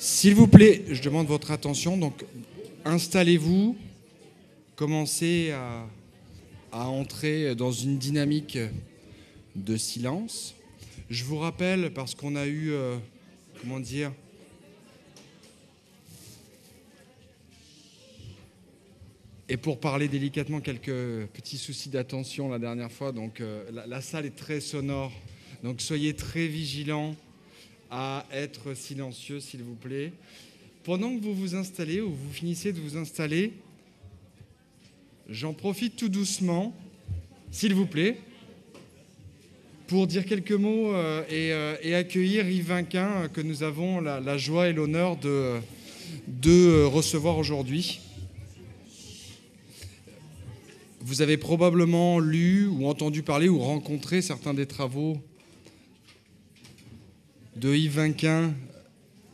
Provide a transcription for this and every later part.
S'il vous plaît, je demande votre attention. Donc, installez-vous, commencez à entrer dans une dynamique de silence. Je vous rappelle, parce qu'on a eu, comment dire, et pour parler délicatement, quelques petits soucis d'attention la dernière fois. Donc, la salle est très sonore. Donc, soyez très vigilants à être silencieux, s'il vous plaît. Pendant que vous vous installez ou vous finissez de vous installer, j'en profite tout doucement, s'il vous plaît, pour dire quelques mots et accueillir Yves Vinquin, que nous avons la joie et l'honneur de recevoir aujourd'hui. Vous avez probablement lu ou entendu parler ou rencontré certains des travaux de Yves Vinquin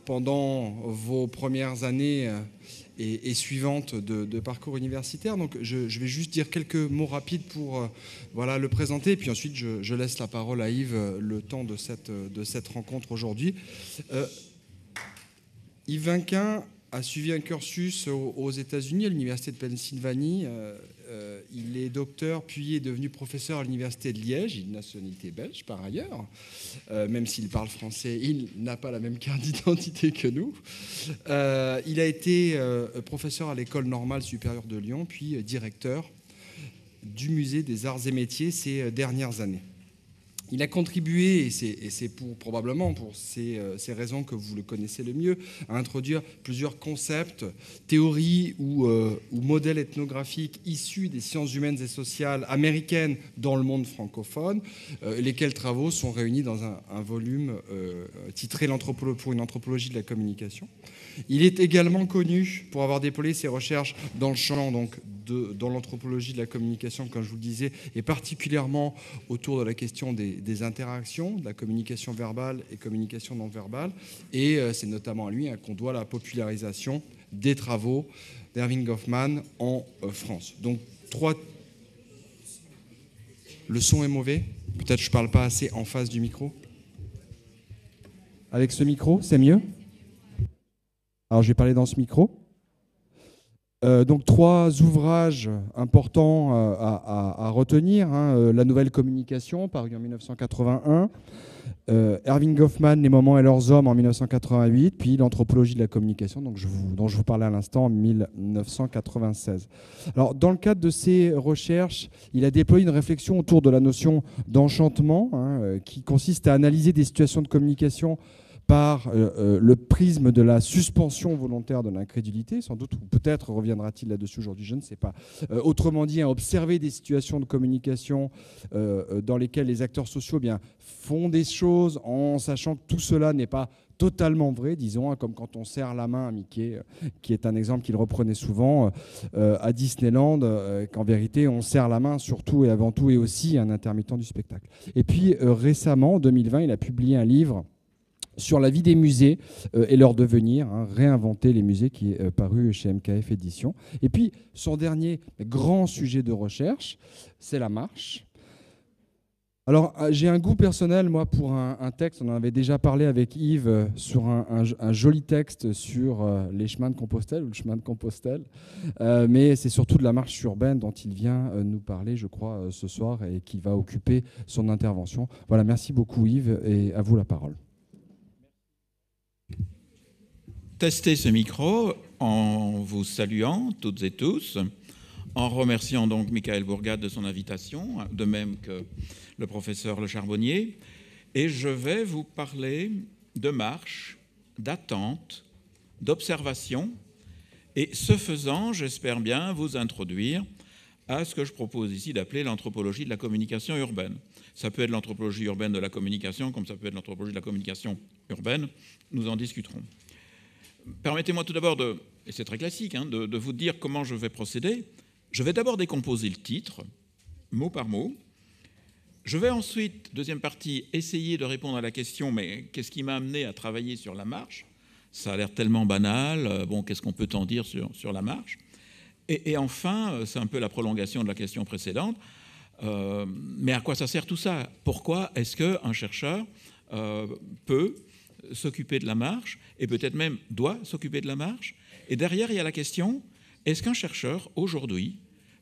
pendant vos premières années et suivantes de parcours universitaire. Donc je vais juste dire quelques mots rapides pour le présenter, et puis ensuite je laisse la parole à Yves le temps de cette rencontre aujourd'hui. Yves Vinquin a suivi un cursus aux États-Unis, à l'Université de Pennsylvanie. Il est docteur, puis est devenu professeur à l'Université de Liège. Il a une nationalité belge, par ailleurs. Même s'il parle français, il n'a pas la même carte d'identité que nous. Il a été professeur à l'École normale supérieure de Lyon, puis directeur du Musée des Arts et Métiers ces dernières années. Il a contribué, et c'est probablement pour ces raisons que vous le connaissez le mieux, à introduire plusieurs concepts, théories ou modèles ethnographiques issus des sciences humaines et sociales américaines dans le monde francophone, lesquels travaux sont réunis dans un volume titré pour une anthropologie de la communication. Il est également connu pour avoir déployé ses recherches dans le champ dans l'anthropologie de la communication, comme je vous le disais, et particulièrement autour de la question des interactions, de la communication verbale et communication non verbale. Et c'est notamment à lui qu'on doit la popularisation des travaux d'Erving Goffman en France. Donc, Le son est mauvais. Peut-être que je ne parle pas assez en face du micro. Avec ce micro, c'est mieux ? Alors, je vais parler dans ce micro. Donc 3 ouvrages importants à retenir. La nouvelle communication, paru en 1981. Erving Goffman, Les moments et leurs hommes en 1988. Puis l'anthropologie de la communication, dont je vous parlais à l'instant, en 1996. Alors, dans le cadre de ces recherches, il a déployé une réflexion autour de la notion d'enchantement, qui consiste à analyser des situations de communication par le prisme de la suspension volontaire de l'incrédulité, sans doute, ou peut-être reviendra-t-il là-dessus aujourd'hui, je ne sais pas. Autrement dit, à observer des situations de communication dans lesquelles les acteurs sociaux font des choses en sachant que tout cela n'est pas totalement vrai, disons, comme quand on serre la main à Mickey, qui est un exemple qu'il reprenait souvent à Disneyland, qu'en vérité on serre la main surtout et avant tout et aussi un intermittent du spectacle. Et puis récemment, en 2020, il a publié un livre sur la vie des musées et leur devenir, réinventer les musées, qui est paru chez MKF Éditions. Et puis, son dernier grand sujet de recherche, c'est la marche. Alors, j'ai un goût personnel, moi, pour un texte, on en avait déjà parlé avec Yves, sur un joli texte sur les chemins de Compostelle, ou le chemin de Compostelle, mais c'est surtout de la marche urbaine dont il vient nous parler, je crois, ce soir, et qui va occuper son intervention. Voilà, merci beaucoup Yves, et à vous la parole. Tester ce micro en vous saluant toutes et tous, en remerciant donc Michael Bourgade de son invitation, de même que le professeur Le Charbonnier. Et je vais vous parler de marche, d'attente, d'observation, et ce faisant, j'espère bien vous introduire à ce que je propose ici d'appeler l'anthropologie de la communication urbaine. Ça peut être l'anthropologie urbaine de la communication, comme ça peut être l'anthropologie de la communication urbaine, nous en discuterons. Permettez-moi tout d'abord, et c'est très classique, de vous dire comment je vais procéder. Je vais d'abord décomposer le titre, mot par mot. Je vais ensuite, deuxième partie, essayer de répondre à la question, mais qu'est-ce qui m'a amené à travailler sur la marche ? Ça a l'air tellement banal, qu'est-ce qu'on peut en dire sur la marche ? Et enfin, c'est un peu la prolongation de la question précédente, mais à quoi ça sert tout ça ? Pourquoi est-ce qu'un chercheur peut s'occuper de la marche, et peut-être même doit s'occuper de la marche. Et derrière, il y a la question, est-ce qu'un chercheur, aujourd'hui,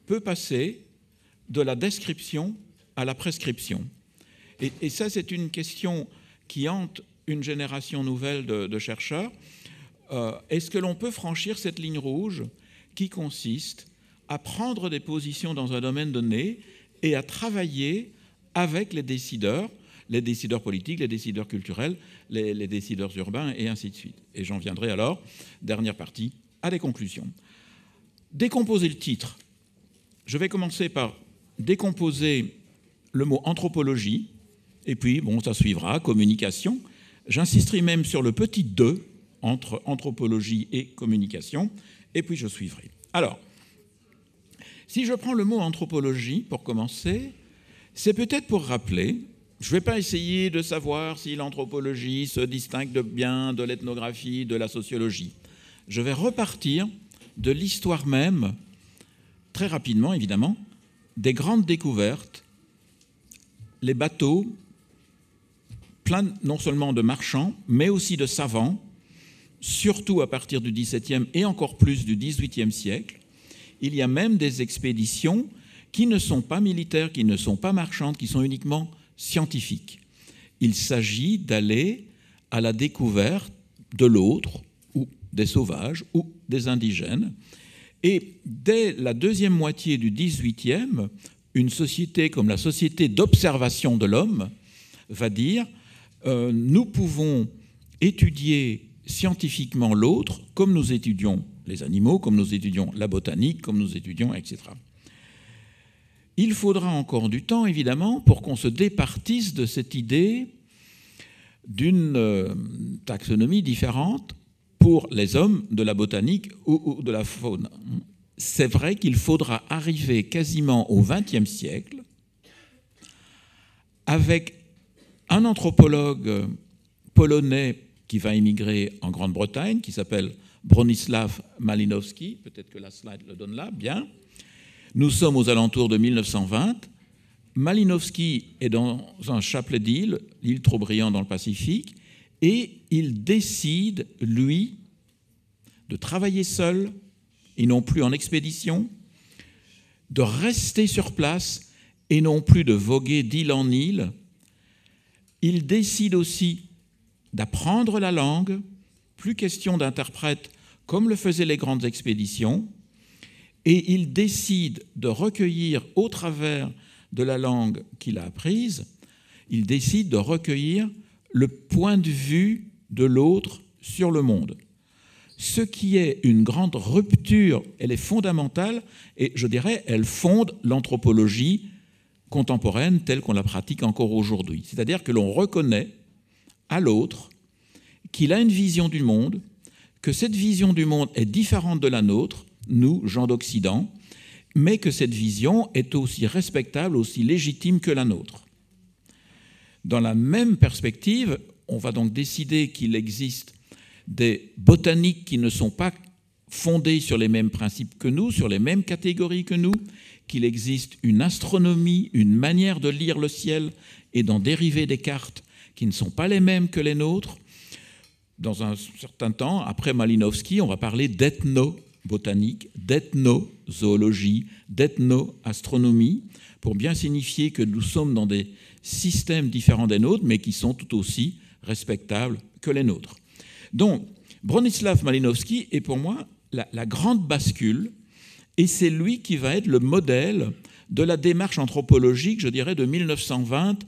peut passer de la description à la prescription? Et ça, c'est une question qui hante une génération nouvelle de chercheurs. Est-ce que l'on peut franchir cette ligne rouge qui consiste à prendre des positions dans un domaine donné et à travailler avec les décideurs politiques, les décideurs culturels, les décideurs urbains, et ainsi de suite. Et j'en viendrai alors, dernière partie, à des conclusions. Décomposer le titre. Je vais commencer par décomposer le mot anthropologie, et puis, bon, ça suivra, communication. J'insisterai même sur le petit « de » entre anthropologie et communication, et puis je suivrai. Alors, si je prends le mot anthropologie pour commencer, c'est peut-être pour rappeler, je ne vais pas essayer de savoir si l'anthropologie se distingue bien de l'ethnographie, de la sociologie. Je vais repartir de l'histoire même, très rapidement évidemment, des grandes découvertes, les bateaux, plein non seulement de marchands, mais aussi de savants, surtout à partir du XVIIe et encore plus du XVIIIe siècle. Il y a même des expéditions qui ne sont pas militaires, qui ne sont pas marchandes, qui sont uniquement scientifiques. Il s'agit d'aller à la découverte de l'autre, ou des sauvages, ou des indigènes. Et dès la deuxième moitié du XVIIIe, une société comme la Société d'observation de l'homme va dire nous pouvons étudier scientifiquement l'autre comme nous étudions les animaux, comme nous étudions la botanique, comme nous étudions, etc. Il faudra encore du temps, évidemment, pour qu'on se départisse de cette idée d'une taxonomie différente pour les hommes de la botanique ou de la faune. C'est vrai qu'il faudra arriver quasiment au XXe siècle avec un anthropologue polonais qui va émigrer en Grande-Bretagne, qui s'appelle Bronisław Malinowski, peut-être que la slide le donne là, bien. Nous sommes aux alentours de 1920. Malinowski est dans un chapelet d'îles, l'île Trobriand dans le Pacifique, et il décide, lui, de travailler seul, et non plus en expédition, de rester sur place, et non plus de voguer d'île en île. Il décide aussi d'apprendre la langue, plus question d'interprète comme le faisaient les grandes expéditions, et il décide de recueillir au travers de la langue qu'il a apprise, il décide de recueillir le point de vue de l'autre sur le monde. Ce qui est une grande rupture, elle est fondamentale, et je dirais, elle fonde l'anthropologie contemporaine telle qu'on la pratique encore aujourd'hui. C'est-à-dire que l'on reconnaît à l'autre qu'il a une vision du monde, que cette vision du monde est différente de la nôtre, nous, gens d'Occident, mais que cette vision est aussi respectable, aussi légitime que la nôtre. Dans la même perspective, on va donc décider qu'il existe des botaniques qui ne sont pas fondées sur les mêmes principes que nous, sur les mêmes catégories que nous, qu'il existe une astronomie, une manière de lire le ciel et d'en dériver des cartes qui ne sont pas les mêmes que les nôtres. Dans un certain temps, après Malinowski, on va parler d'ethnobotanique, d'ethnozoologie, d'ethnoastronomie, pour bien signifier que nous sommes dans des systèmes différents des nôtres, mais qui sont tout aussi respectables que les nôtres. Donc, Bronisław Malinowski est pour moi la grande bascule, et c'est lui qui va être le modèle de la démarche anthropologique, je dirais, de 1920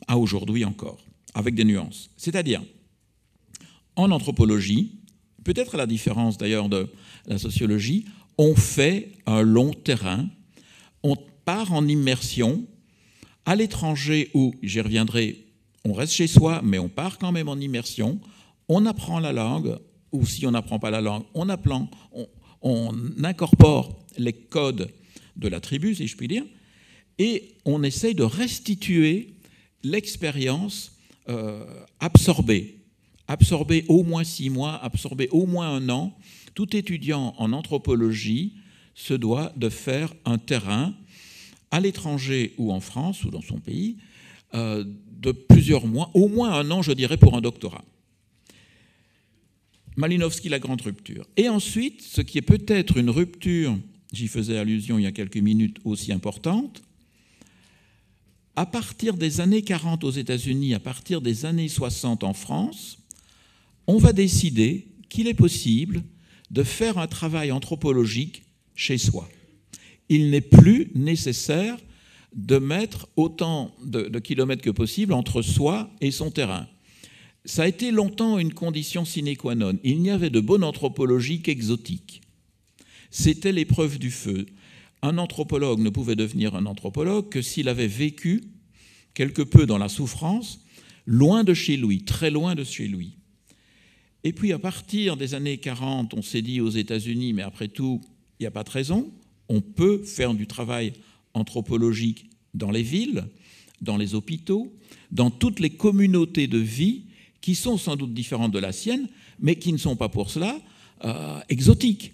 à aujourd'hui encore, avec des nuances. C'est-à-dire, en anthropologie, peut-être à la différence d'ailleurs de la sociologie, on fait un long terrain, on part en immersion à l'étranger où, j'y reviendrai, on reste chez soi, mais on part quand même en immersion, on apprend la langue, ou si on n'apprend pas la langue, on incorpore les codes de la tribu, si je puis dire, et on essaye de restituer l'expérience absorbée au moins 6 mois, absorbée au moins 1 an. Tout étudiant en anthropologie se doit de faire un terrain à l'étranger ou en France ou dans son pays de plusieurs mois, au moins 1 an, je dirais, pour un doctorat. Malinowski, la grande rupture. Et ensuite, ce qui est peut-être une rupture, j'y faisais allusion il y a quelques minutes, aussi importante, à partir des années 40 aux États-Unis, à partir des années 60 en France, on va décider qu'il est possible de faire un travail anthropologique chez soi. Il n'est plus nécessaire de mettre autant de kilomètres que possible entre soi et son terrain. Ça a été longtemps une condition sine qua non. Il n'y avait de bonne anthropologie qu'exotique. C'était l'épreuve du feu. Un anthropologue ne pouvait devenir un anthropologue que s'il avait vécu quelque peu dans la souffrance, loin de chez lui, très loin de chez lui. Et puis à partir des années 40, on s'est dit aux États-Unis, mais après tout, il n'y a pas de raison, on peut faire du travail anthropologique dans les villes, dans les hôpitaux, dans toutes les communautés de vie qui sont sans doute différentes de la sienne, mais qui ne sont pas pour cela exotiques.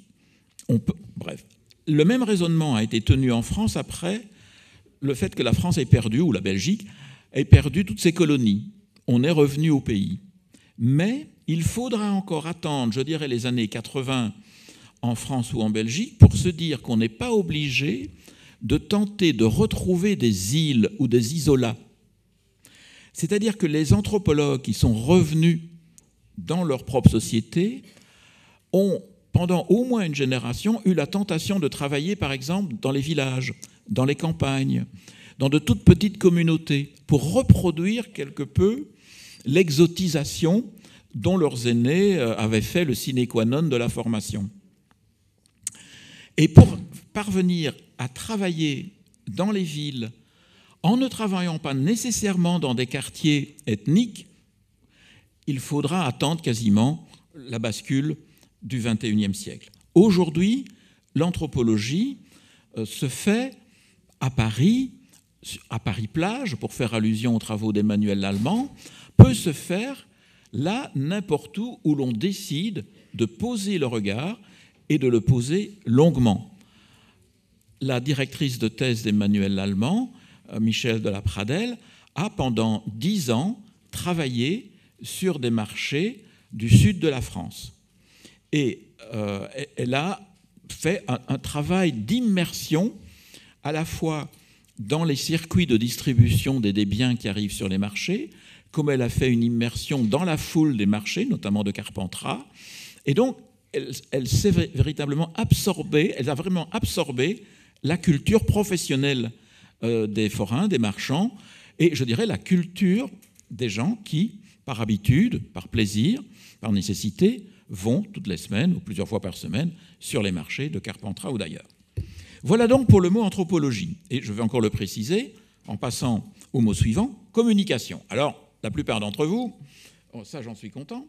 Bref, le même raisonnement a été tenu en France après le fait que la France ait perdu, ou la Belgique, ait perdu toutes ses colonies. On est revenu au pays. Mais il faudra encore attendre, je dirais, les années 80 en France ou en Belgique pour se dire qu'on n'est pas obligé de tenter de retrouver des îles ou des isolats. C'est-à-dire que les anthropologues qui sont revenus dans leur propre société ont, pendant au moins une génération, eu la tentation de travailler, par exemple, dans les villages, dans les campagnes, dans de toutes petites communautés, pour reproduire quelque peu l'exotisation dont leurs aînés avaient fait le sine qua non de la formation. Et pour parvenir à travailler dans les villes, en ne travaillant pas nécessairement dans des quartiers ethniques, il faudra attendre quasiment la bascule du XXIe siècle. Aujourd'hui, l'anthropologie se fait à Paris-Plage, pour faire allusion aux travaux d'Emmanuel Lallemand, peut se faire là, n'importe où l'on décide de poser le regard et de le poser longuement. La directrice de thèse d'Emmanuel Lallemand, Michel de la Pradelle, a pendant 10 ans travaillé sur des marchés du sud de la France. Et elle a fait un travail d'immersion à la fois dans les circuits de distribution des biens qui arrivent sur les marchés, comme elle a fait une immersion dans la foule des marchés, notamment de Carpentras. Et donc, elle s'est véritablement absorbée, elle a vraiment absorbé la culture professionnelle des forains, des marchands, et je dirais la culture des gens qui, par habitude, par plaisir, par nécessité, vont toutes les semaines ou plusieurs fois par semaine sur les marchés de Carpentras ou d'ailleurs. Voilà donc pour le mot anthropologie. Et je vais encore le préciser en passant au mot suivant, communication. Alors, la plupart d'entre vous, ça j'en suis content,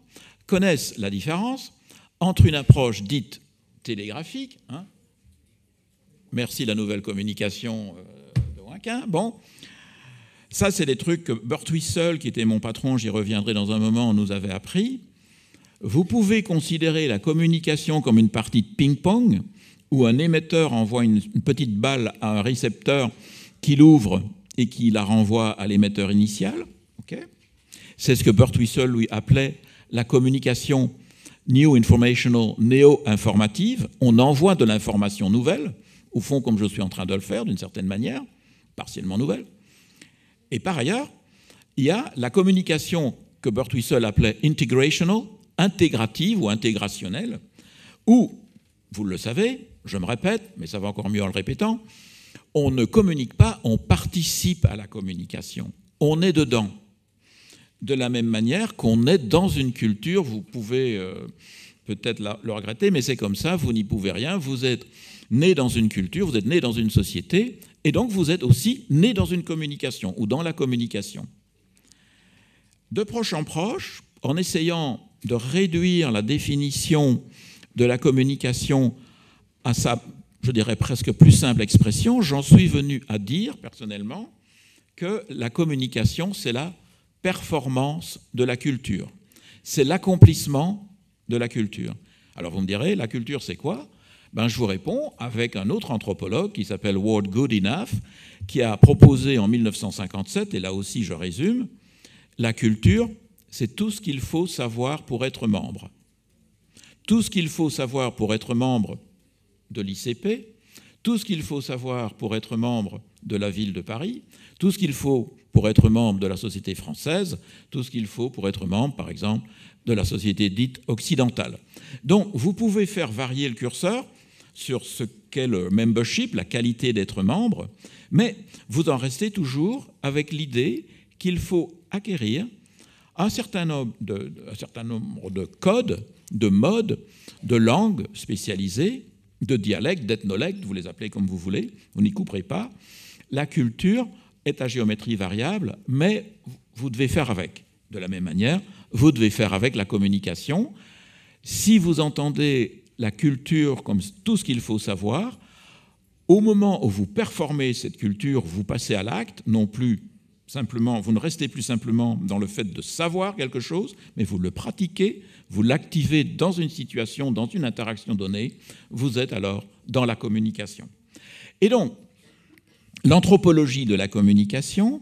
connaissent la différence entre une approche dite télégraphique, merci la nouvelle communication de Wankin, bon, ça c'est des trucs que Burt Wissel, qui était mon patron, j'y reviendrai dans un moment, nous avait appris. Vous pouvez considérer la communication comme une partie de ping-pong, où un émetteur envoie une petite balle à un récepteur qui l'ouvre et qui la renvoie à l'émetteur initial. Okay, c'est ce que Burt Wissel lui appelait la communication new informational, néo-informative. On envoie de l'information nouvelle, au fond comme je suis en train de le faire d'une certaine manière, partiellement nouvelle. Et par ailleurs, il y a la communication que Burt Wissel appelait integrational, intégrative ou intégrationnelle, où, vous le savez, je me répète, mais ça va encore mieux en le répétant, on ne communique pas, on participe à la communication. On est dedans. De la même manière qu'on est dans une culture, vous pouvez peut-être le regretter, mais c'est comme ça, vous n'y pouvez rien, vous êtes né dans une culture, vous êtes né dans une société, et donc vous êtes aussi né dans une communication, ou dans la communication. De proche en proche, en essayant de réduire la définition de la communication à sa, je dirais, presque plus simple expression, j'en suis venu à dire, personnellement, que la communication, c'est la performance de la culture. C'est l'accomplissement de la culture. Alors vous me direz, la culture, c'est quoi ? Ben, je vous réponds avec un autre anthropologue qui s'appelle Ward Goodenough, qui a proposé en 1957, et là aussi je résume, la culture, c'est tout ce qu'il faut savoir pour être membre. tout ce qu'il faut savoir pour être membre de l'ICP, tout ce qu'il faut savoir pour être membre de la ville de Paris, tout ce qu'il faut pour être membre de la société française, tout ce qu'il faut pour être membre, par exemple, de la société dite occidentale. Donc, vous pouvez faire varier le curseur sur ce qu'est le membership, la qualité d'être membre, mais vous en restez toujours avec l'idée qu'il faut acquérir un certain nombre de codes, de modes, de langues spécialisées, de dialectes, d'ethnolectes, vous les appelez comme vous voulez, vous n'y couperez pas. La culture est à géométrie variable, mais vous devez faire avec. De la même manière, vous devez faire avec la communication. Si vous entendez la culture comme tout ce qu'il faut savoir, au moment où vous performez cette culture, vous passez à l'acte, non plus simplement, vous ne restez plus simplement dans le fait de savoir quelque chose, mais vous le pratiquez, vous l'activez dans une situation, dans une interaction donnée, vous êtes alors dans la communication. Et donc, l'anthropologie de la communication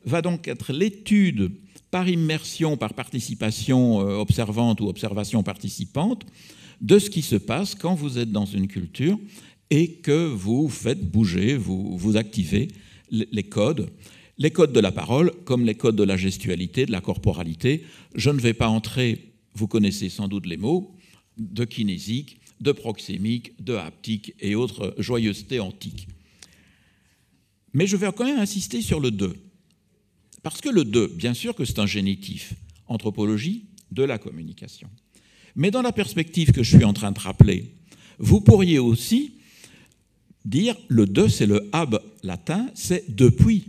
va donc être l'étude par immersion, par participation observante ou observation participante, de ce qui se passe quand vous êtes dans une culture et que vous faites bouger, vous activez les codes de la parole comme les codes de la gestualité, de la corporalité. Je ne vais pas entrer, vous connaissez sans doute les mots, de kinésique, de proxémique, de haptique et autres joyeusetés antiques. Mais je vais quand même insister sur le « de ». Parce que le « de », bien sûr que c'est un génitif, anthropologie de la communication. Mais dans la perspective que je suis en train de rappeler, vous pourriez aussi dire le « de », c'est le « ab » latin, c'est « depuis »,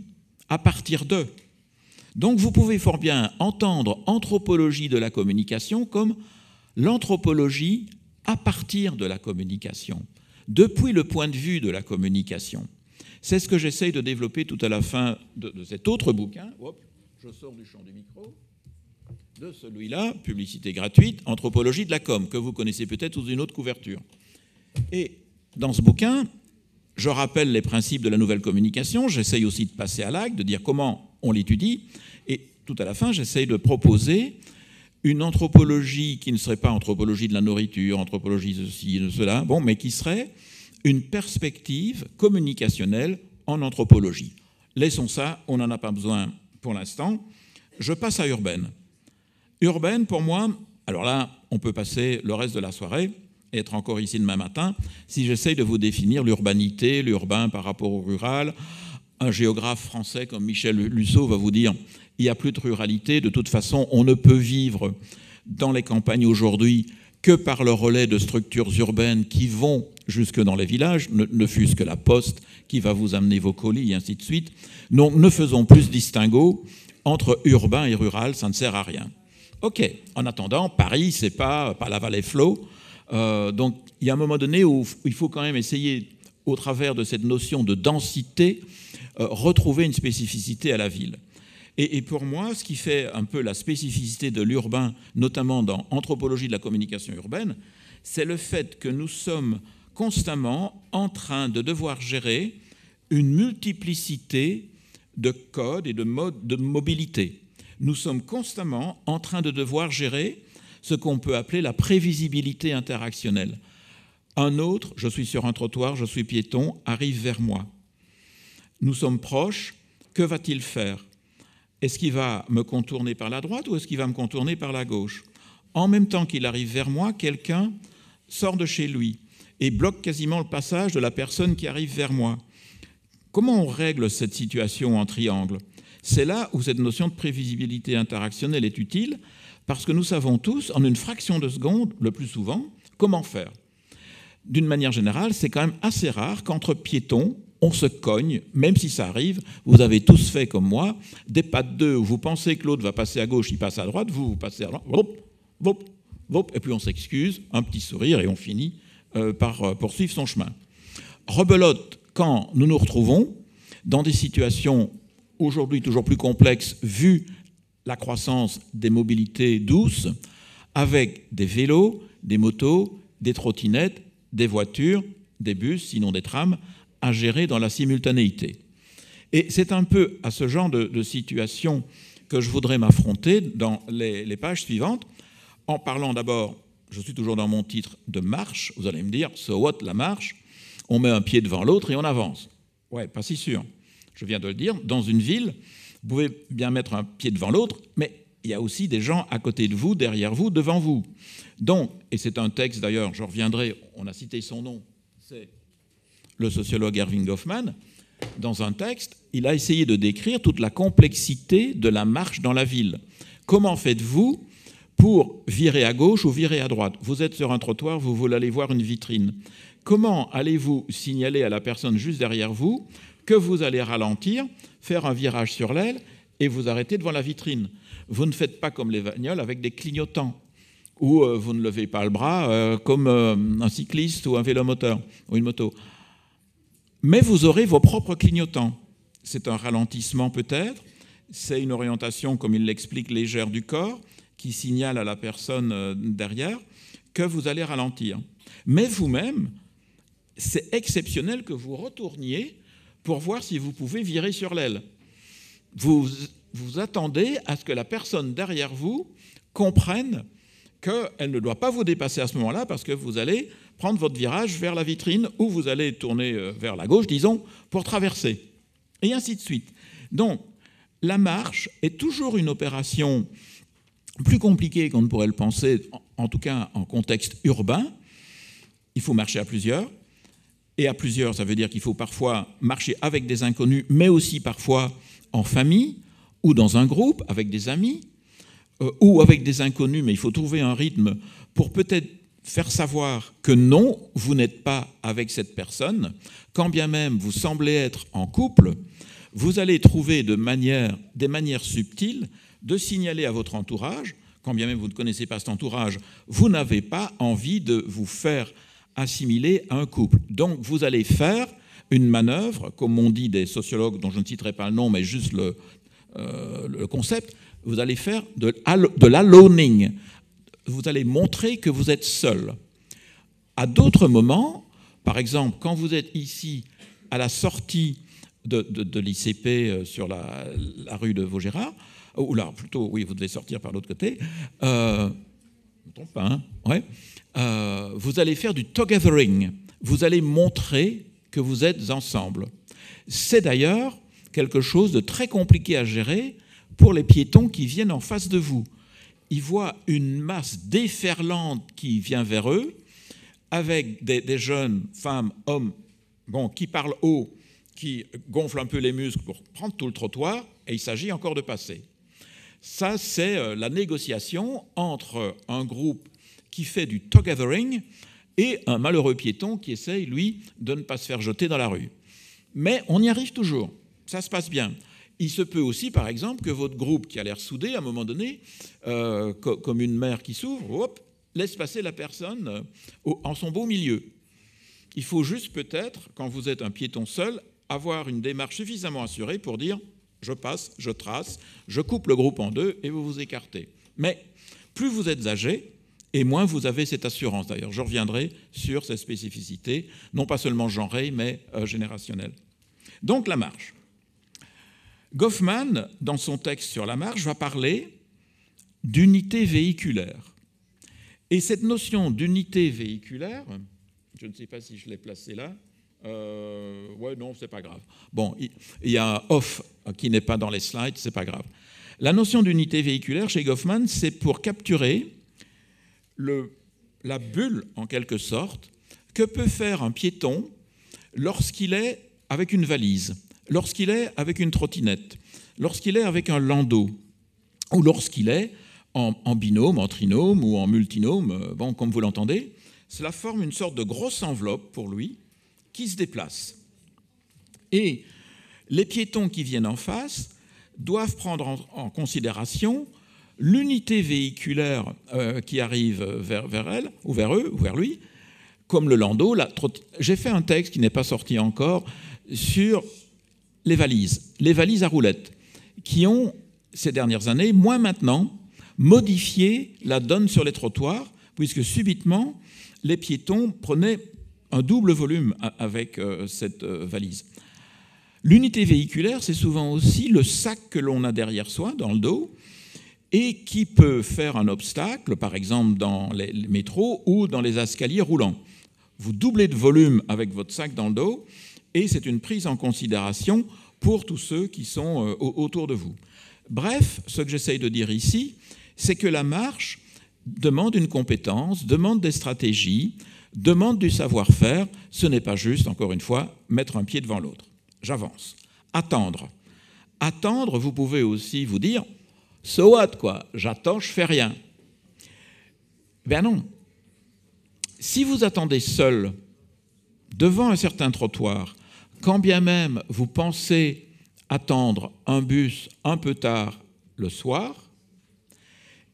à partir de. Donc vous pouvez fort bien entendre anthropologie de la communication comme l'anthropologie à partir de la communication, depuis le point de vue de la communication. C'est ce que j'essaye de développer tout à la fin de cet autre bouquin. Hop, je sors du champ du micro. De celui-là, publicité gratuite, Anthropologie de la com, que vous connaissez peut-être sous une autre couverture. Et dans ce bouquin, je rappelle les principes de la nouvelle communication, j'essaye aussi de passer à l'acte, de dire comment on l'étudie, et tout à la fin, j'essaye de proposer une anthropologie qui ne serait pas anthropologie de la nourriture, anthropologie de ceci, de cela, bon, mais qui serait une perspective communicationnelle en anthropologie. Laissons ça, on n'en a pas besoin pour l'instant. Je passe à urbaine. Urbaine, pour moi, alors là, on peut passer le reste de la soirée, et être encore ici demain matin, si j'essaye de vous définir l'urbanité, l'urbain par rapport au rural. Un géographe français comme Michel Lusseau va vous dire il n'y a plus de ruralité, de toute façon, on ne peut vivre dans les campagnes aujourd'hui que par le relais de structures urbaines qui vont jusque dans les villages, ne fût-ce que la poste qui va vous amener vos colis, et ainsi de suite. Donc, ne faisons plus ce distinguo entre urbain et rural, ça ne sert à rien. OK, en attendant, Paris, c'est pas la vallée Flot. Donc, il y a un moment donné où il faut quand même essayer, au travers de cette notion de densité, retrouver une spécificité à la ville. Et pour moi, ce qui fait un peu la spécificité de l'urbain, notamment dans Anthropologie de la communication urbaine, c'est le fait que nous sommes constamment en train de devoir gérer une multiplicité de codes et de modes de mobilité. Nous sommes constamment en train de devoir gérer ce qu'on peut appeler la prévisibilité interactionnelle. Un autre, je suis sur un trottoir, je suis piéton, arrive vers moi. Nous sommes proches, que va-t-il faire ? Est-ce qu'il va me contourner par la droite ou est-ce qu'il va me contourner par la gauche ? En même temps qu'il arrive vers moi, quelqu'un sort de chez lui et bloque quasiment le passage de la personne qui arrive vers moi. Comment on règle cette situation en triangle ? C'est là où cette notion de prévisibilité interactionnelle est utile, parce que nous savons tous, en une fraction de seconde, le plus souvent, comment faire. D'une manière générale, c'est quand même assez rare qu'entre piétons, on se cogne, même si ça arrive. Vous avez tous fait comme moi, des pas de deux où vous pensez que l'autre va passer à gauche, il passe à droite, vous passez à droite, et puis on s'excuse, un petit sourire, et on finit par poursuivre son chemin. Rebelote, quand nous nous retrouvons dans des situations aujourd'hui toujours plus complexes, vu la croissance des mobilités douces, avec des vélos, des motos, des trottinettes, des voitures, des bus, sinon des trams, à gérer dans la simultanéité. Et c'est un peu à ce genre de situation que je voudrais m'affronter dans les pages suivantes, en parlant d'abord je suis toujours dans mon titre de marche, vous allez me dire, so what, la marche? On met un pied devant l'autre et on avance. Ouais, pas si sûr. Je viens de le dire, dans une ville, vous pouvez bien mettre un pied devant l'autre, mais il y a aussi des gens à côté de vous, derrière vous, devant vous. Donc, et c'est un texte d'ailleurs, je reviendrai, on a cité son nom, c'est le sociologue Erving Goffman. Dans un texte, il a essayé de décrire toute la complexité de la marche dans la ville. Comment faites-vous pour virer à gauche ou virer à droite? Vous êtes sur un trottoir, vous voulez aller voir une vitrine. Comment allez-vous signaler à la personne juste derrière vous que vous allez ralentir, faire un virage sur l'aile et vous arrêter devant la vitrine? Vous ne faites pas comme les bagnoles avec des clignotants, ou vous ne levez pas le bras comme un cycliste ou un vélomoteur ou une moto. Mais vous aurez vos propres clignotants. C'est un ralentissement peut-être, c'est une orientation, comme il l'explique, légère du corps, qui signale à la personne derrière que vous allez ralentir. Mais vous-même, c'est exceptionnel que vous retourniez pour voir si vous pouvez virer sur l'aile. Vous attendez à ce que la personne derrière vous comprenne qu'elle ne doit pas vous dépasser à ce moment-là parce que vous allez prendre votre virage vers la vitrine ou vous allez tourner vers la gauche, disons, pour traverser. Et ainsi de suite. Donc, la marche est toujours une opération plus compliquée qu'on ne pourrait le penser, en tout cas en contexte urbain. Il faut marcher à plusieurs. Et à plusieurs, ça veut dire qu'il faut parfois marcher avec des inconnus, mais aussi parfois en famille ou dans un groupe, avec des amis, ou avec des inconnus, mais il faut trouver un rythme pour peut-être faire savoir que non, vous n'êtes pas avec cette personne. Quand bien même vous semblez être en couple, vous allez trouver des manières subtiles de signaler à votre entourage, quand bien même vous ne connaissez pas cet entourage, vous n'avez pas envie de vous faire assimiler à un couple. Donc vous allez faire une manœuvre, comme on dit des sociologues dont je ne citerai pas le nom, mais juste le concept, vous allez faire de l'aloning. Vous allez montrer que vous êtes seul. À d'autres moments, par exemple, quand vous êtes ici à la sortie de l'ICP sur la rue de Vaugirard, ou là, plutôt, oui, vous devez sortir par l'autre côté, je ne me trompe pas, hein, ouais, vous allez faire du togethering. Vous allez montrer que vous êtes ensemble. C'est d'ailleurs quelque chose de très compliqué à gérer pour les piétons qui viennent en face de vous. Ils voient une masse déferlante qui vient vers eux, avec des jeunes femmes, hommes, bon, qui parlent haut, qui gonflent un peu les muscles pour prendre tout le trottoir, et il s'agit encore de passer. Ça, c'est la négociation entre un groupe qui fait du togethering et un malheureux piéton qui essaye, lui, de ne pas se faire jeter dans la rue. Mais on y arrive toujours, ça se passe bien. Il se peut aussi, par exemple, que votre groupe, qui a l'air soudé, à un moment donné, comme une mer qui s'ouvre, hop, laisse passer la personne en son beau milieu. Il faut juste peut-être, quand vous êtes un piéton seul, avoir une démarche suffisamment assurée pour dire « je passe, je trace, je coupe le groupe en deux et vous vous écartez ». Mais plus vous êtes âgé, et moins vous avez cette assurance. D'ailleurs, je reviendrai sur cette spécificité, non pas seulement genrée, mais générationnelle. Donc la marche. Goffman, dans son texte sur la marche, va parler d'unité véhiculaire. Et cette notion d'unité véhiculaire, je ne sais pas si je l'ai placée là, ouais, non, c'est pas grave. Bon, il y a un off qui n'est pas dans les slides, c'est pas grave. La notion d'unité véhiculaire chez Goffman, c'est pour capturer la bulle, en quelque sorte, que peut faire un piéton lorsqu'il est avec une valise, lorsqu'il est avec une trottinette, lorsqu'il est avec un landau, ou lorsqu'il est en binôme, en trinôme ou en multinôme, bon, comme vous l'entendez. Cela forme une sorte de grosse enveloppe pour lui qui se déplace. Et les piétons qui viennent en face doivent prendre en considération l'unité véhiculaire qui arrive vers elle, ou vers eux, ou vers lui, comme le landau. J'ai fait un texte qui n'est pas sorti encore sur les valises à roulettes, qui ont, ces dernières années, moins maintenant, modifié la donne sur les trottoirs, puisque subitement, les piétons prenaient un double volume avec cette valise. L'unité véhiculaire, c'est souvent aussi le sac que l'on a derrière soi, dans le dos, et qui peut faire un obstacle, par exemple dans les métros ou dans les escaliers roulants. Vous doublez de volume avec votre sac dans le dos et c'est une prise en considération pour tous ceux qui sont autour de vous. Bref, ce que j'essaye de dire ici, c'est que la marche demande une compétence, demande des stratégies, demande du savoir-faire. Ce n'est pas juste, encore une fois, mettre un pied devant l'autre. J'avance. Attendre. Attendre, vous pouvez aussi vous dire « so what, quoi, j'attends, je fais rien ». Ben non. Si vous attendez seul devant un certain trottoir, quand bien même vous pensez attendre un bus un peu tard le soir,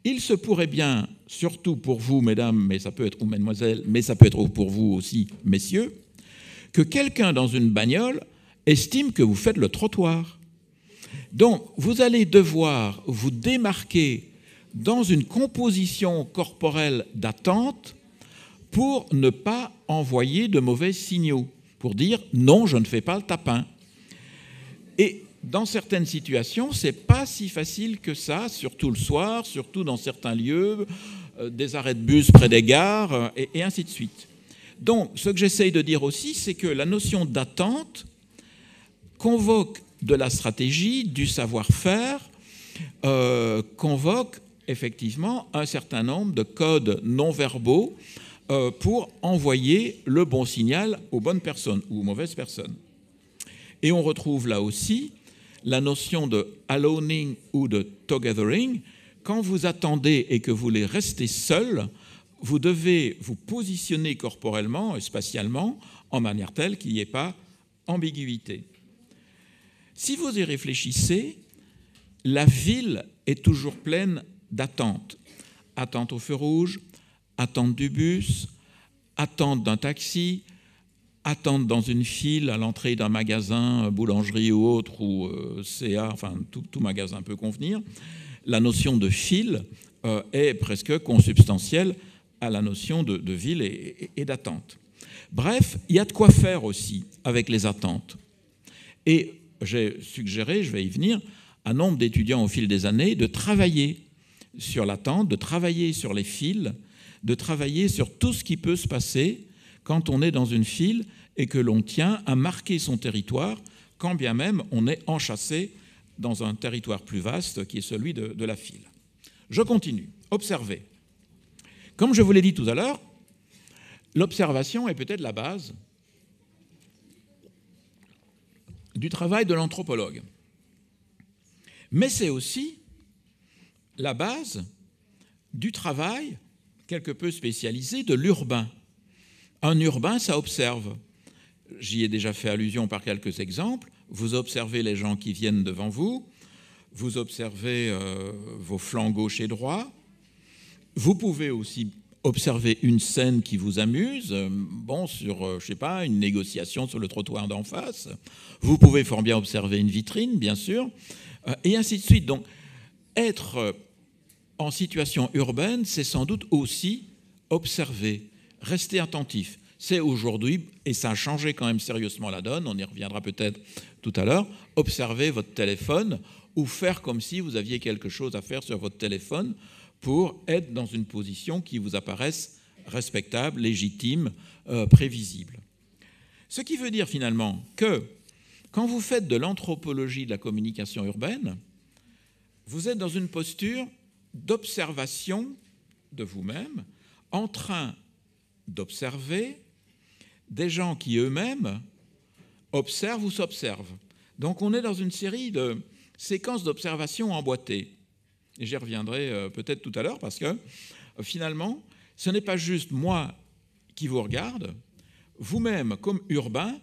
il se pourrait bien, surtout pour vous, mesdames, mais ça peut être, ou mesdemoiselles, mais ça peut être pour vous aussi, messieurs, que quelqu'un dans une bagnole estime que vous faites le trottoir. Donc, vous allez devoir vous démarquer dans une composition corporelle d'attente pour ne pas envoyer de mauvais signaux, pour dire « non, je ne fais pas le tapin ». Et dans certaines situations, ce n'est pas si facile que ça, surtout le soir, surtout dans certains lieux, des arrêts de bus près des gares, et ainsi de suite. Donc, ce que j'essaye de dire aussi, c'est que la notion d'attente convoque de la stratégie, du savoir-faire, convoque effectivement un certain nombre de codes non-verbaux pour envoyer le bon signal aux bonnes personnes ou aux mauvaises personnes. Et on retrouve là aussi la notion de aloning ou de togethering. Quand vous attendez et que vous voulez rester seul, vous devez vous positionner corporellement et spatialement en manière telle qu'il n'y ait pas ambiguïté. Si vous y réfléchissez, la ville est toujours pleine d'attentes. Attente au feu rouge, attente du bus, attente d'un taxi, attente dans une file à l'entrée d'un magasin, boulangerie ou autre, ou CA, enfin tout magasin peut convenir. La notion de file est presque consubstantielle à la notion de ville et d'attente. Bref, il y a de quoi faire aussi avec les attentes. Et j'ai suggéré, je vais y venir, à un nombre d'étudiants au fil des années de travailler sur l'attente, de travailler sur les files, de travailler sur tout ce qui peut se passer quand on est dans une file et que l'on tient à marquer son territoire, quand bien même on est enchâssé dans un territoire plus vaste qui est celui de la file. Je continue. Observer. Comme je vous l'ai dit tout à l'heure, l'observation est peut-être la base du travail de l'anthropologue. Mais c'est aussi la base du travail quelque peu spécialisé de l'urbain. Un urbain, ça observe. J'y ai déjà fait allusion par quelques exemples. Vous observez les gens qui viennent devant vous, vous observez vos flancs gauche et droit. Vous pouvez aussi observer une scène qui vous amuse, sur, je sais pas, une négociation sur le trottoir d'en face. Vous pouvez fort bien observer une vitrine, bien sûr, et ainsi de suite. Donc, être en situation urbaine, c'est sans doute aussi observer, rester attentif. C'est aujourd'hui, et ça a changé quand même sérieusement la donne, on y reviendra peut-être tout à l'heure, observer votre téléphone ou faire comme si vous aviez quelque chose à faire sur votre téléphone pour être dans une position qui vous apparaisse respectable, légitime, prévisible. Ce qui veut dire finalement que quand vous faites de l'anthropologie de la communication urbaine, vous êtes dans une posture d'observation de vous-même, en train d'observer des gens qui eux-mêmes observent ou s'observent. Donc on est dans une série de séquences d'observation emboîtées. Et j'y reviendrai peut-être tout à l'heure parce que finalement, ce n'est pas juste moi qui vous regarde. Vous-même, comme urbain,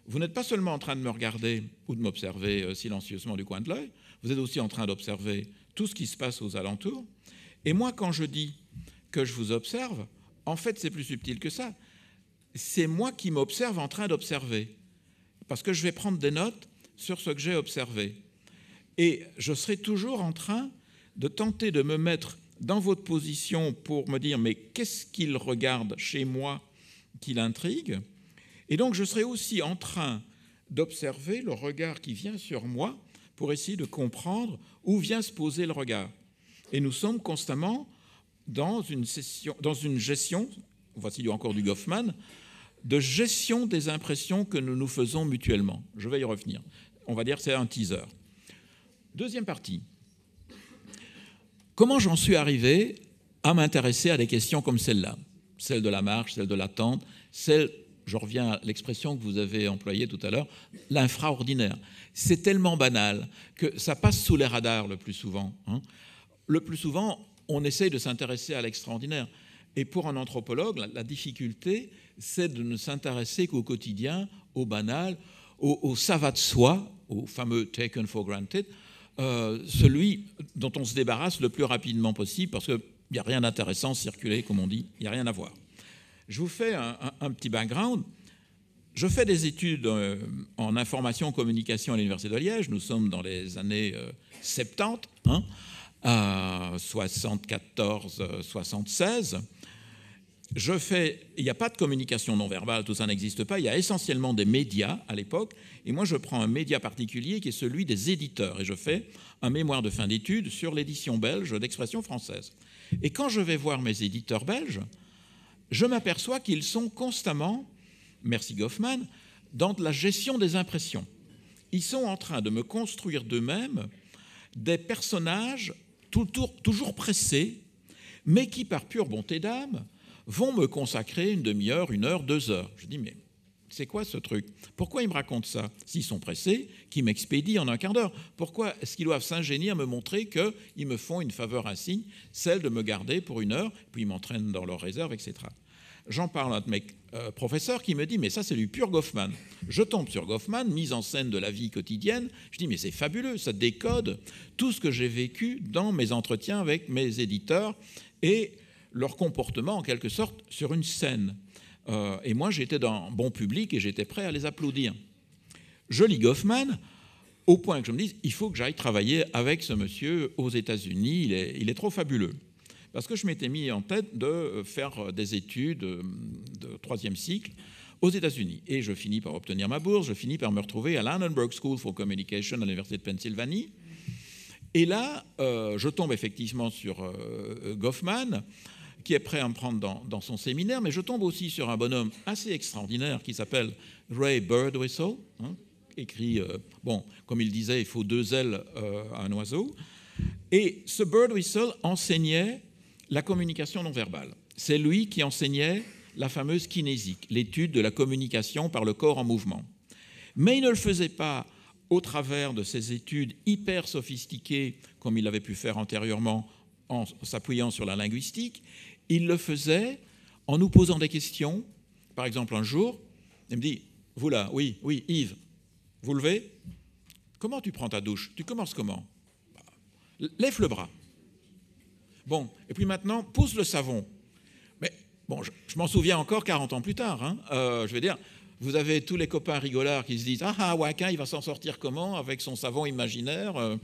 vous n'êtes pas seulement en train de me regarder ou de m'observer silencieusement du coin de l'œil, vous êtes aussi en train d'observer tout ce qui se passe aux alentours. Et moi, quand je dis que je vous observe, en fait, c'est plus subtil que ça. C'est moi qui m'observe en train d'observer. Parce que je vais prendre des notes sur ce que j'ai observé. Et je serai toujours en train de tenter de me mettre dans votre position pour me dire « mais qu'est-ce qu'il regarde chez moi qui l'intrigue ?» Et donc, je serai aussi en train d'observer le regard qui vient sur moi pour essayer de comprendre où vient se poser le regard. Et nous sommes constamment dans une gestion, voici encore du Goffman, de gestion des impressions que nous nous faisons mutuellement. Je vais y revenir. On va dire que c'est un teaser. Deuxième partie. Comment j'en suis arrivé à m'intéresser à des questions comme celle-là, celle de la marche, celle de l'attente, celle, je reviens à l'expression que vous avez employée tout à l'heure, l'infraordinaire. C'est tellement banal que ça passe sous les radars le plus souvent. Le plus souvent, on essaye de s'intéresser à l'extraordinaire. Et pour un anthropologue, la difficulté, c'est de ne s'intéresser qu'au quotidien, au banal, au ça va de soi, au fameux « taken for granted », celui dont on se débarrasse le plus rapidement possible parce qu'il n'y a rien d'intéressant circuler, comme on dit, il n'y a rien à voir. Je vous fais un petit background. Je fais des études en information et communication à l'Université de Liège. Nous sommes dans les années 70, 74, 76. Il n'y a pas de communication non verbale, tout ça n'existe pas. Il y a essentiellement des médias à l'époque. Et moi, je prends un média particulier qui est celui des éditeurs. Et je fais un mémoire de fin d'études sur l'édition belge d'Expression française. Et quand je vais voir mes éditeurs belges, je m'aperçois qu'ils sont constamment, merci Goffman, dans la gestion des impressions. Ils sont en train de me construire d'eux-mêmes des personnages toujours pressés, mais qui, par pure bonté d'âme, vont me consacrer une demi-heure, 1 heure, 2 heures. Je dis, mais c'est quoi ce truc? Pourquoi ils me racontent ça? S'ils sont pressés, qu'ils m'expédient en un quart d'heure. Pourquoi est-ce qu'ils doivent s'ingénier à me montrer qu'ils me font une faveur insigne, celle de me garder pour 1 heure, puis ils m'entraînent dans leur réserve, etc. J'en parle à un de mes professeurs qui me dit, mais ça c'est du pur Goffman. Je tombe sur Goffman, mise en scène de la vie quotidienne. Je dis, mais c'est fabuleux, ça décode tout ce que j'ai vécu dans mes entretiens avec mes éditeurs et leur comportement en quelque sorte sur une scène. Et moi j'étais dans un bon public et j'étais prêt à les applaudir. Je lis Goffman au point que je me dis, il faut que j'aille travailler avec ce monsieur aux États-Unis, il est trop fabuleux. Parce que je m'étais mis en tête de faire des études de 3e cycle aux États-Unis. Et je finis par obtenir ma bourse, je finis par me retrouver à l'Annenberg School for Communication à l'Université de Pennsylvanie. Et là, je tombe effectivement sur Goffman, qui est prêt à me prendre dans son séminaire, mais je tombe aussi sur un bonhomme assez extraordinaire qui s'appelle Ray Birdwhistell, écrit, comme il disait, il faut 2 ailes à un oiseau. Et ce Birdwhistell enseignait la communication non verbale. C'est lui qui enseignait la fameuse kinésique, l'étude de la communication par le corps en mouvement. Mais il ne le faisait pas au travers de ces études hyper sophistiquées, comme il avait pu faire antérieurement en s'appuyant sur la linguistique. Il le faisait en nous posant des questions. Par exemple, un jour, il me dit, vous là, oui, Yves, vous levez? Comment tu prends ta douche? Tu commences comment? Lève le bras. Bon, et puis maintenant, pousse le savon. Mais bon, je m'en souviens encore 40 ans plus tard. Je veux dire, vous avez tous les copains rigolards qui se disent « Ah, Waka, il va s'en sortir comment avec son savon imaginaire ?»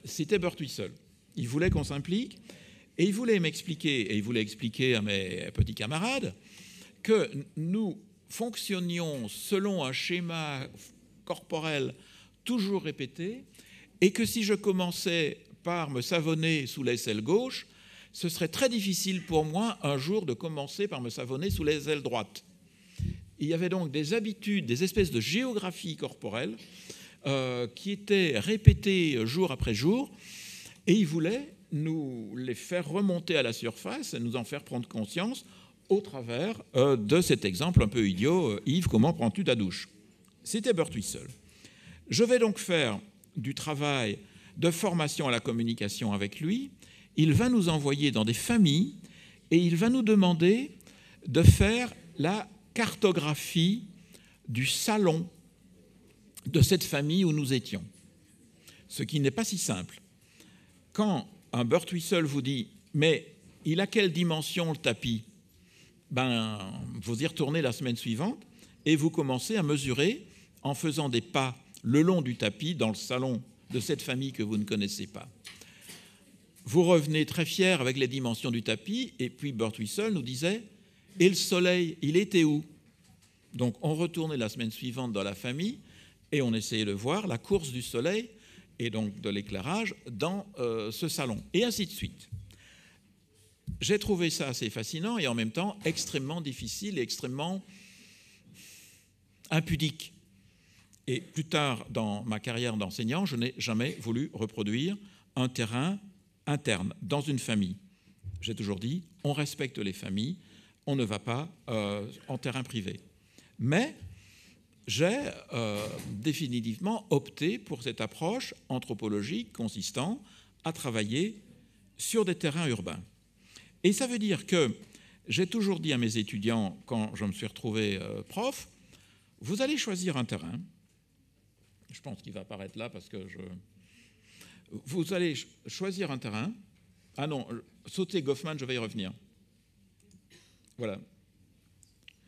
C'était Birdwhistell. Il voulait qu'on s'implique et il voulait m'expliquer, et il voulait expliquer à mes petits camarades que nous fonctionnions selon un schéma corporel toujours répété et que si je commençais par me savonner sous l'aisselle gauche, ce serait très difficile pour moi un jour de commencer par me savonner sous l'aisselle droite. Il y avait donc des habitudes, des espèces de géographie corporelle qui étaient répétées jour après jour, et il voulait nous les faire remonter à la surface et nous en faire prendre conscience au travers de cet exemple un peu idiot, Yves, comment prends-tu ta douche? C'était Birdwhistell. Je vais donc faire du travail de formation à la communication avec lui. Il va nous envoyer dans des familles et il va nous demander de faire la cartographie du salon de cette famille où nous étions. Ce qui n'est pas si simple. Quand un Birdwhistell vous dit « mais il a quelle dimension le tapis ?» Vous y retournez la semaine suivante et vous commencez à mesurer en faisant des pas le long du tapis dans le salon de cette famille que vous ne connaissez pas. Vous revenez très fier avec les dimensions du tapis, et puis Birdwhistell nous disait « Et le soleil, il était où ?» Donc on retournait la semaine suivante dans la famille, et on essayait de voir la course du soleil, et donc de l'éclairage dans ce salon, et ainsi de suite. J'ai trouvé ça assez fascinant et en même temps extrêmement difficile et extrêmement impudique. Et plus tard dans ma carrière d'enseignant, je n'ai jamais voulu reproduire un terrain interne dans une famille. J'ai toujours dit, on respecte les familles, on ne va pas en terrain privé. Mais j'ai définitivement opté pour cette approche anthropologique consistant à travailler sur des terrains urbains. Et ça veut dire que j'ai toujours dit à mes étudiants, quand je me suis retrouvé prof, vous allez choisir un terrain. Je pense qu'il va apparaître là parce que vous allez choisir un terrain. Ah non, sauter Goffman, je vais y revenir. Voilà.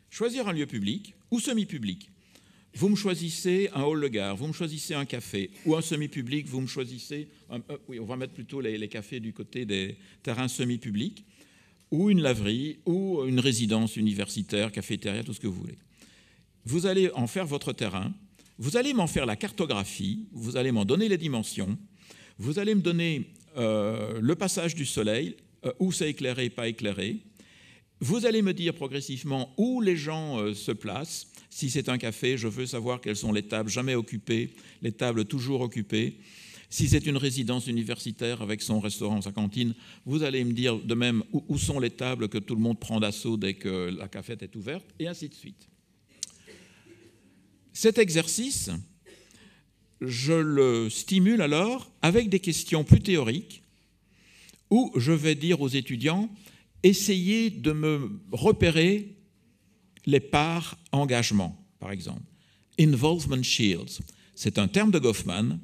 Choisir un lieu public ou semi-public. Vous me choisissez un hall de gare, vous me choisissez un café, ou un semi-public, vous me choisissez... oui, on va mettre plutôt les cafés du côté des terrains semi-publics, ou une laverie, ou une résidence universitaire, cafétéria, tout ce que vous voulez. Vous allez en faire votre terrain, vous allez m'en faire la cartographie, vous allez m'en donner les dimensions, vous allez me donner le passage du soleil, où c'est éclairé, pas éclairé. Vous allez me dire progressivement où les gens se placent. Si c'est un café, je veux savoir quelles sont les tables jamais occupées, les tables toujours occupées. Si c'est une résidence universitaire avec son restaurant, sa cantine, vous allez me dire de même où sont les tables que tout le monde prend d'assaut dès que la cafette est ouverte, et ainsi de suite. Cet exercice, je le stimule alors avec des questions plus théoriques où je vais dire aux étudiants, essayez de me repérer les parts engagement, par exemple. Involvement shields, c'est un terme de Goffman.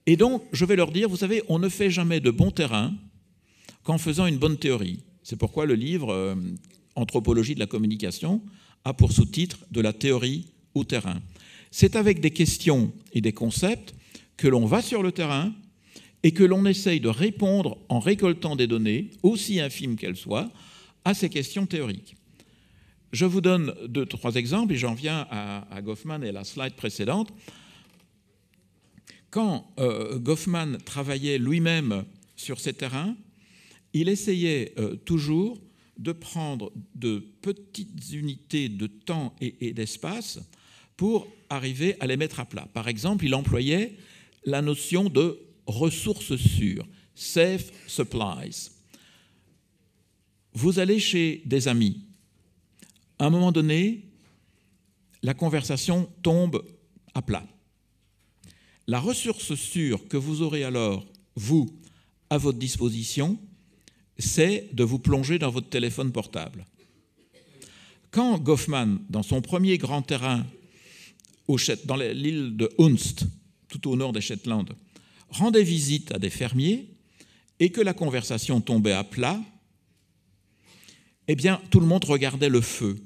Et donc, je vais leur dire, vous savez, on ne fait jamais de bon terrain qu'en faisant une bonne théorie. C'est pourquoi le livre Anthropologie de la communication a pour sous-titre « De la théorie au terrain ». C'est avec des questions et des concepts que l'on va sur le terrain et que l'on essaye de répondre en récoltant des données, aussi infimes qu'elles soient, à ces questions théoriques. Je vous donne 2-3 exemples et j'en viens à Goffman et à la slide précédente. Quand Goffman travaillait lui-même sur ces terrains, il essayait toujours de prendre de petites unités de temps et d'espace pour arriver à les mettre à plat. Par exemple, il employait la notion de ressources sûres, safe supplies. Vous allez chez des amis. À un moment donné, la conversation tombe à plat. La ressource sûre que vous aurez alors, vous, à votre disposition, c'est de vous plonger dans votre téléphone portable. Quand Goffman, dans son premier grand terrain, dans l'île de Unst, tout au nord des Shetland, rendait visite à des fermiers et que la conversation tombait à plat, eh bien, tout le monde regardait le feu.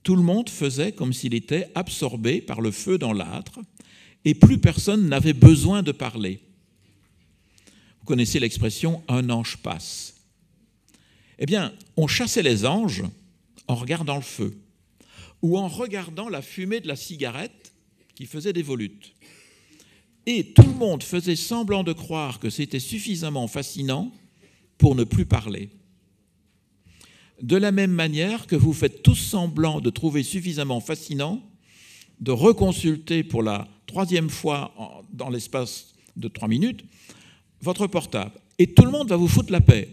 Tout le monde faisait comme s'il était absorbé par le feu dans l'âtre et plus personne n'avait besoin de parler. Vous connaissez l'expression « un ange passe ». Eh bien, on chassait les anges en regardant le feu ou en regardant la fumée de la cigarette qui faisait des volutes. Et tout le monde faisait semblant de croire que c'était suffisamment fascinant pour ne plus parler. De la même manière que vous faites tous semblant de trouver suffisamment fascinant de reconsulter pour la 3e fois dans l'espace de 3 minutes votre portable. Et tout le monde va vous foutre la paix.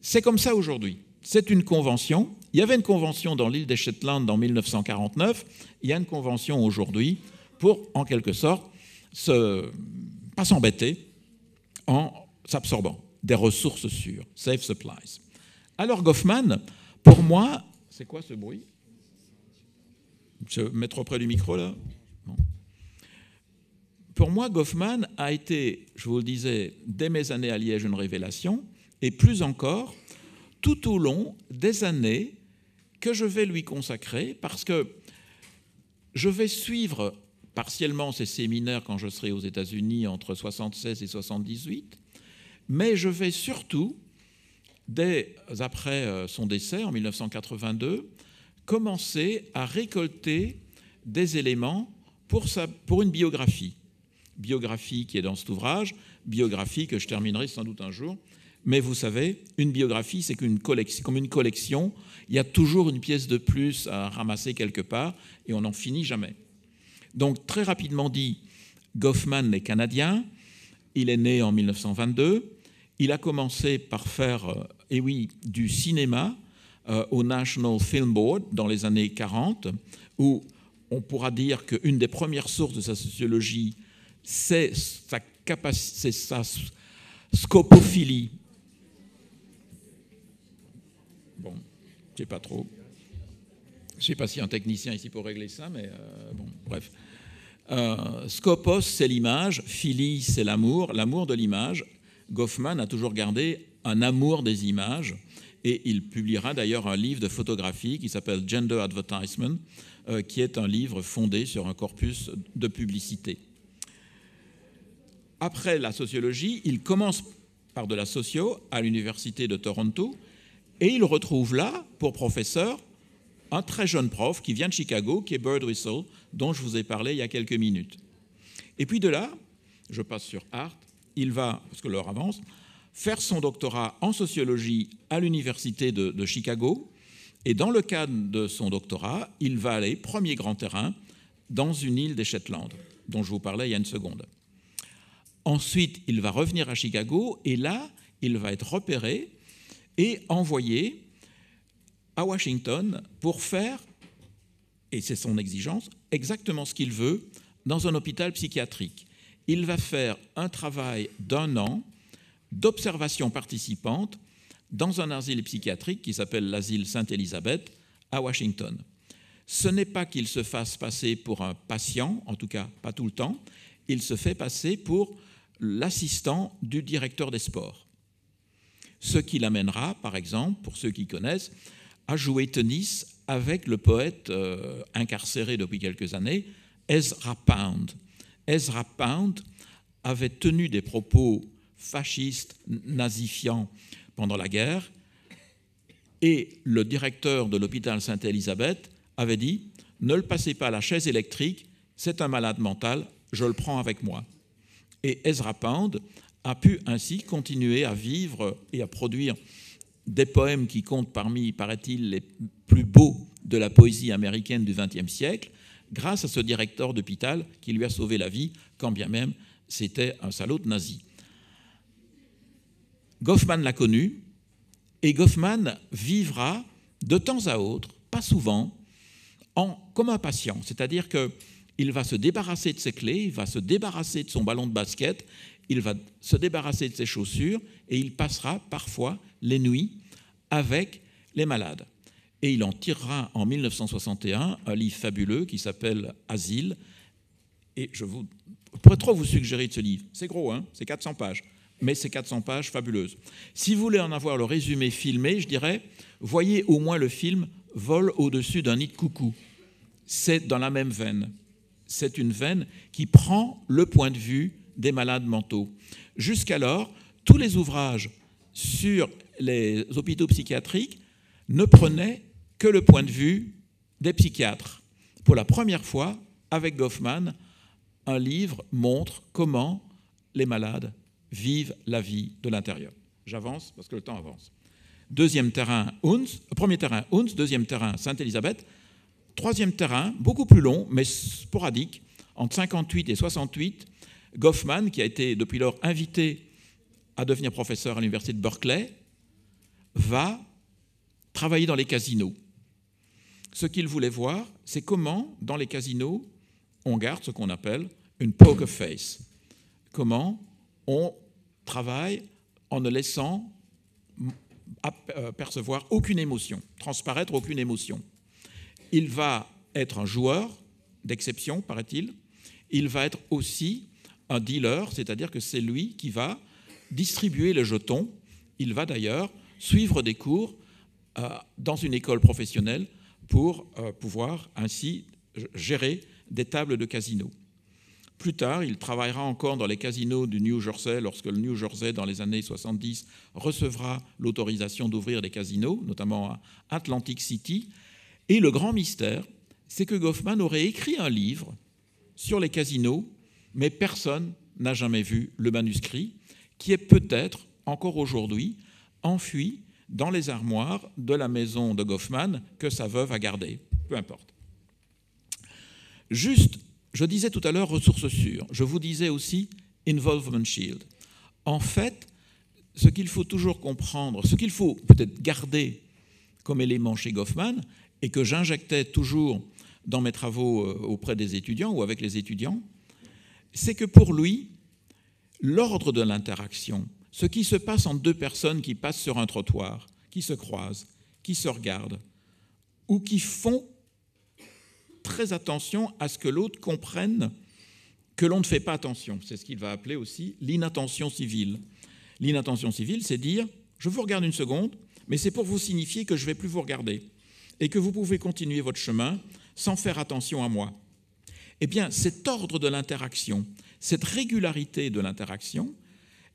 C'est comme ça aujourd'hui. C'est une convention. Il y avait une convention dans l'île des Shetland en 1949. Il y a une convention aujourd'hui pour, en quelque sorte, pas s'embêter en s'absorbant des ressources sûres, safe supplies. Alors Goffman, pour moi, c'est quoi ce bruit? Je vais me mettre auprès du micro là. Bon. Pour moi, Goffman a été, je vous le disais, dès mes années à Liège, une révélation, et plus encore, tout au long des années que je vais lui consacrer, parce que je vais suivre partiellement ces séminaires quand je serai aux États-Unis entre 1976 et 1978, mais je vais surtout, dès après son décès en 1982, commencer à récolter des éléments pour une biographie qui est dans cet ouvrage, biographie que je terminerai sans doute un jour. Mais vous savez, une biographie, c'est comme une collection. Il y a toujours une pièce de plus à ramasser quelque part et on n'en finit jamais. Donc, très rapidement dit, Goffman est canadien. Il est né en 1922. Il a commencé par faire du cinéma au National Film Board dans les années 40, où on pourra dire qu'une des premières sources de sa sociologie, c'est sa scopophilie. Bon, je ne sais pas trop. Je ne sais pas s'il y a un technicien ici pour régler ça, mais bon, bref. Scopos, c'est l'image, philie, c'est l'amour de l'image. Goffman a toujours gardé un amour des images et il publiera d'ailleurs un livre de photographie qui s'appelle Gender Advertisement, qui est un livre fondé sur un corpus de publicité. Après la sociologie, il commence par de la socio à l'université de Toronto et il retrouve là, pour professeur, un très jeune prof qui vient de Chicago, qui est Bird Whistle, dont je vous ai parlé il y a quelques minutes. Et puis de là, je passe sur Art, il va, parce que l'heure avance, faire son doctorat en sociologie à l'université de Chicago. Et dans le cadre de son doctorat, il va aller, premier grand terrain, dans une île des Shetland, dont je vous parlais il y a une seconde. Ensuite, il va revenir à Chicago, et là, il va être repéré et envoyé à Washington pour faire, et c'est son exigence, exactement ce qu'il veut dans un hôpital psychiatrique. Il va faire un travail d'1 an d'observation participante dans un asile psychiatrique qui s'appelle l'asile Sainte-Élisabeth à Washington. Ce n'est pas qu'il se fasse passer pour un patient, en tout cas pas tout le temps, il se fait passer pour l'assistant du directeur des sports. Ce qui l'amènera, par exemple, pour ceux qui connaissent, à jouer tennis avec le poète incarcéré depuis quelques années, Ezra Pound. Ezra Pound avait tenu des propos fascistes, nazifiants pendant la guerre, et le directeur de l'hôpital Sainte-Élisabeth avait dit « Ne le passez pas à la chaise électrique, c'est un malade mental, je le prends avec moi ». Et Ezra Pound a pu ainsi continuer à vivre et à produire des poèmes qui comptent parmi, paraît-il, les plus beaux de la poésie américaine du XXe siècle, grâce à ce directeur d'hôpital qui lui a sauvé la vie, quand bien même c'était un salaud de nazi. Goffman l'a connu, et Goffman vivra de temps à autre, pas souvent, comme un patient. C'est-à-dire qu'il va se débarrasser de ses clés, il va se débarrasser de son ballon de basket, il va se débarrasser de ses chaussures, et il passera parfois les nuits avec les malades. Et il en tirera en 1961 un livre fabuleux qui s'appelle « Asile ». Et je pourrais trop vous suggérer de ce livre. C'est gros, hein, c'est 400 pages. Mais c'est 400 pages fabuleuses. Si vous voulez en avoir le résumé filmé, je dirais, voyez au moins le film « Vol au-dessus d'un nid de coucou ». C'est dans la même veine. C'est une veine qui prend le point de vue des malades mentaux. Jusqu'alors, tous les ouvrages sur les hôpitaux psychiatriques ne prenaient que le point de vue des psychiatres. Pour la première fois, avec Goffman, un livre montre comment les malades vivent la vie de l'intérieur. J'avance parce que le temps avance. Premier terrain, Hunz, deuxième terrain, Sainte-Élisabeth. Troisième terrain, beaucoup plus long, mais sporadique, entre 58 et 68, Goffman, qui a été depuis lors invité à devenir professeur à l'université de Berkeley, va travailler dans les casinos. Ce qu'il voulait voir, c'est comment, dans les casinos, on garde ce qu'on appelle une poker face. Comment on travaille en ne laissant percevoir aucune émotion, transparaître aucune émotion. Il va être un joueur d'exception, paraît-il. Il va être aussi un dealer, c'est-à-dire que c'est lui qui va distribuer les jetons. Il va d'ailleurs suivre des cours dans une école professionnelle pour pouvoir ainsi gérer des tables de casino. Plus tard, il travaillera encore dans les casinos du New Jersey lorsque le New Jersey, dans les années 70, recevra l'autorisation d'ouvrir des casinos, notamment à Atlantic City. Et le grand mystère, c'est que Goffman aurait écrit un livre sur les casinos, mais personne n'a jamais vu le manuscrit, qui est peut-être, encore aujourd'hui, enfoui dans les armoires de la maison de Goffman que sa veuve a gardée. Peu importe. Juste, je disais tout à l'heure ressources sûres. Je vous disais aussi involvement shield. En fait, ce qu'il faut toujours comprendre, ce qu'il faut peut-être garder comme élément chez Goffman, et que j'injectais toujours dans mes travaux auprès des étudiants ou avec les étudiants, c'est que pour lui, l'ordre de l'interaction, ce qui se passe entre deux personnes qui passent sur un trottoir, qui se croisent, qui se regardent, ou qui font très attention à ce que l'autre comprenne que l'on ne fait pas attention. C'est ce qu'il va appeler aussi l'inattention civile. L'inattention civile, c'est dire « je vous regarde une seconde, mais c'est pour vous signifier que je ne vais plus vous regarder et que vous pouvez continuer votre chemin sans faire attention à moi. » Eh bien, cet ordre de l'interaction, cette régularité de l'interaction,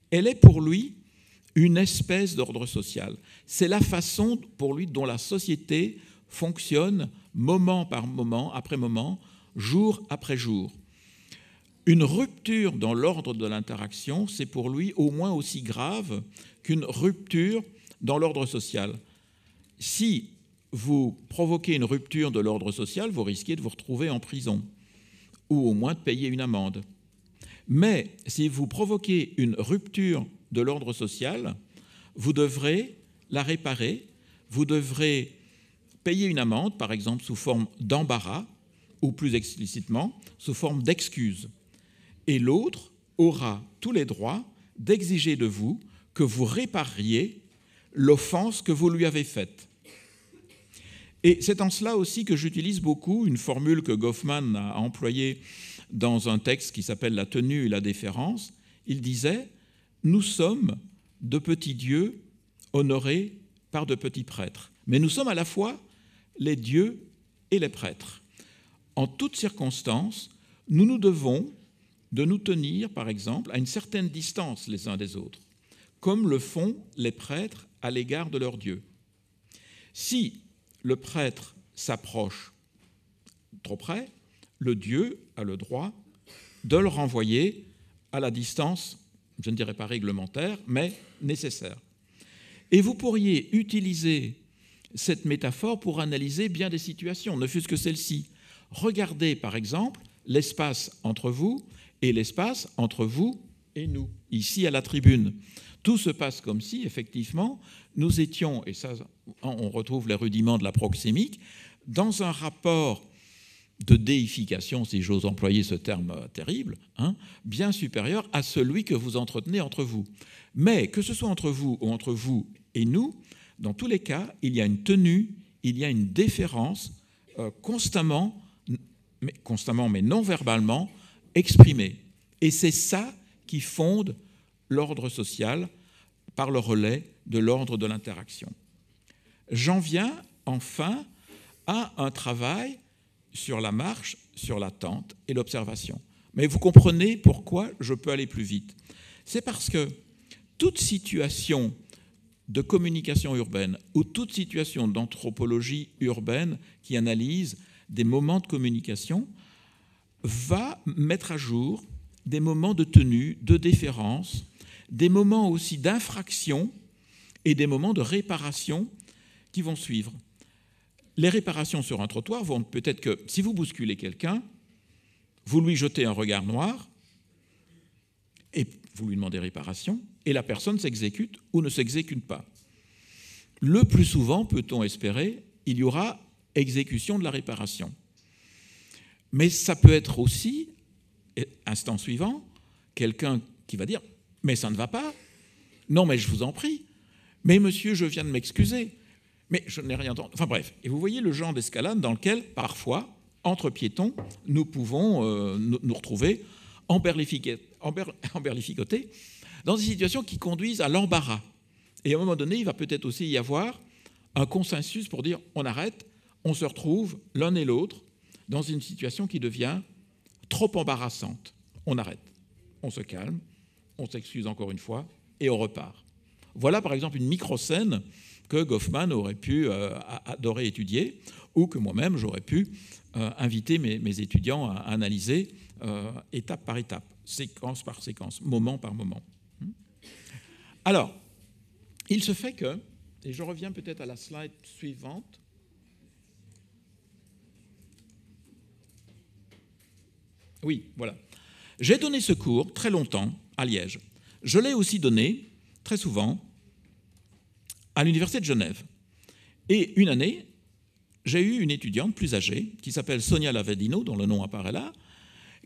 elle est pour lui une espèce d'ordre social. C'est la façon pour lui dont la société fonctionne moment par moment, après moment, jour après jour. Une rupture dans l'ordre de l'interaction, c'est pour lui au moins aussi grave qu'une rupture dans l'ordre social. Si vous provoquez une rupture de l'ordre social, vous risquez de vous retrouver en prison ou au moins de payer une amende. Mais si vous provoquez une rupture de l'ordre social, vous devrez la réparer, vous devrez payer une amende, par exemple sous forme d'embarras, ou plus explicitement, sous forme d'excuse. Et l'autre aura tous les droits d'exiger de vous que vous répariez l'offense que vous lui avez faite. Et c'est en cela aussi que j'utilise beaucoup une formule que Goffman a employée dans un texte qui s'appelle « La tenue et la déférence ». Il disait « Nous sommes de petits dieux honorés par de petits prêtres. Mais nous sommes à la fois les dieux et les prêtres. En toutes circonstances, nous nous devons de nous tenir, par exemple, à une certaine distance les uns des autres, comme le font les prêtres à l'égard de leur Dieu. Si le prêtre s'approche trop près, le Dieu a le droit de le renvoyer à la distance, je ne dirais pas réglementaire, mais nécessaire. Et vous pourriez utiliser cette métaphore pour analyser bien des situations, ne fût-ce que celle-ci. Regardez, par exemple, l'espace entre vous et l'espace entre vous et nous, ici à la tribune. Tout se passe comme si, effectivement, nous étions, et ça, on retrouve les rudiments de la proxémique, dans un rapport de déification, si j'ose employer ce terme terrible, bien supérieur à celui que vous entretenez entre vous. Mais que ce soit entre vous ou entre vous et nous, dans tous les cas, il y a une tenue, il y a une déférence constamment, mais non verbalement, exprimée. Et c'est ça qui fonde l'ordre social par le relais de l'ordre de l'interaction. J'en viens enfin à un travail sur la marche, sur l'attente et l'observation. Mais vous comprenez pourquoi je peux aller plus vite. C'est parce que toute situation de communication urbaine ou toute situation d'anthropologie urbaine qui analyse des moments de communication va mettre à jour des moments de tenue, de déférence, des moments aussi d'infraction et des moments de réparation qui vont suivre. Les réparations sur un trottoir vont peut-être que, si vous bousculez quelqu'un, vous lui jetez un regard noir et vous lui demandez réparation, et la personne s'exécute ou ne s'exécute pas. Le plus souvent, peut-on espérer, il y aura exécution de la réparation. Mais ça peut être aussi, instant suivant, quelqu'un qui va dire « mais ça ne va pas, non mais je vous en prie, mais monsieur, je viens de m'excuser, mais je n'ai rien entendu ». Enfin bref, et vous voyez le genre d'escalade dans lequel, parfois, entre piétons, nous pouvons nous retrouver emberlificotés dans des situations qui conduisent à l'embarras. Et à un moment donné, il va peut-être aussi y avoir un consensus pour dire on arrête, on se retrouve l'un et l'autre dans une situation qui devient trop embarrassante. On arrête, on se calme, on s'excuse encore une fois et on repart. Voilà par exemple une micro-scène que Goffman aurait pu adorer étudier, ou que moi-même j'aurais pu inviter mes étudiants à analyser étape par étape, séquence par séquence, moment par moment. Alors, il se fait que, et je reviens peut-être à la slide suivante, oui, voilà. J'ai donné ce cours très longtemps à Liège. Je l'ai aussi donné très souvent à l'Université de Genève. Et une année, j'ai eu une étudiante plus âgée qui s'appelle Sonia Lavadino, dont le nom apparaît là,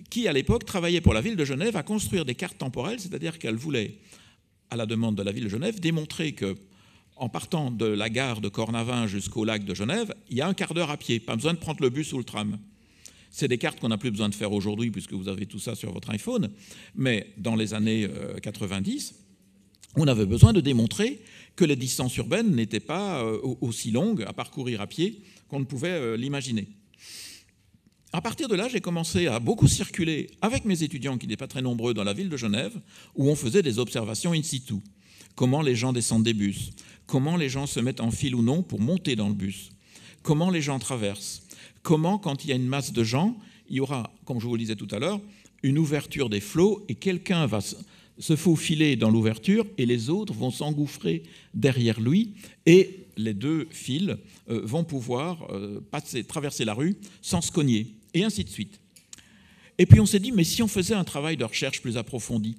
qui à l'époque travaillait pour la ville de Genève à construire des cartes temporelles, c'est-à-dire qu'elle voulait, à la demande de la ville de Genève, démontrer que en partant de la gare de Cornavin jusqu'au lac de Genève, il y a un quart d'heure à pied, pas besoin de prendre le bus ou le tram. C'est des cartes qu'on n'a plus besoin de faire aujourd'hui puisque vous avez tout ça sur votre iPhone, mais dans les années 90, on avait besoin de démontrer que les distances urbaines n'étaient pas aussi longues à parcourir à pied qu'on ne pouvait l'imaginer. À partir de là, j'ai commencé à beaucoup circuler avec mes étudiants, qui n'étaient pas très nombreux, dans la ville de Genève, où on faisait des observations in situ. Comment les gens descendent des bus, comment les gens se mettent en file ou non pour monter dans le bus, comment les gens traversent, comment, quand il y a une masse de gens, il y aura, comme je vous le disais tout à l'heure, une ouverture des flots et quelqu'un va se faufiler dans l'ouverture et les autres vont s'engouffrer derrière lui et les deux fils vont pouvoir traverser la rue sans se cogner, et ainsi de suite. Et puis on s'est dit, mais si on faisait un travail de recherche plus approfondi?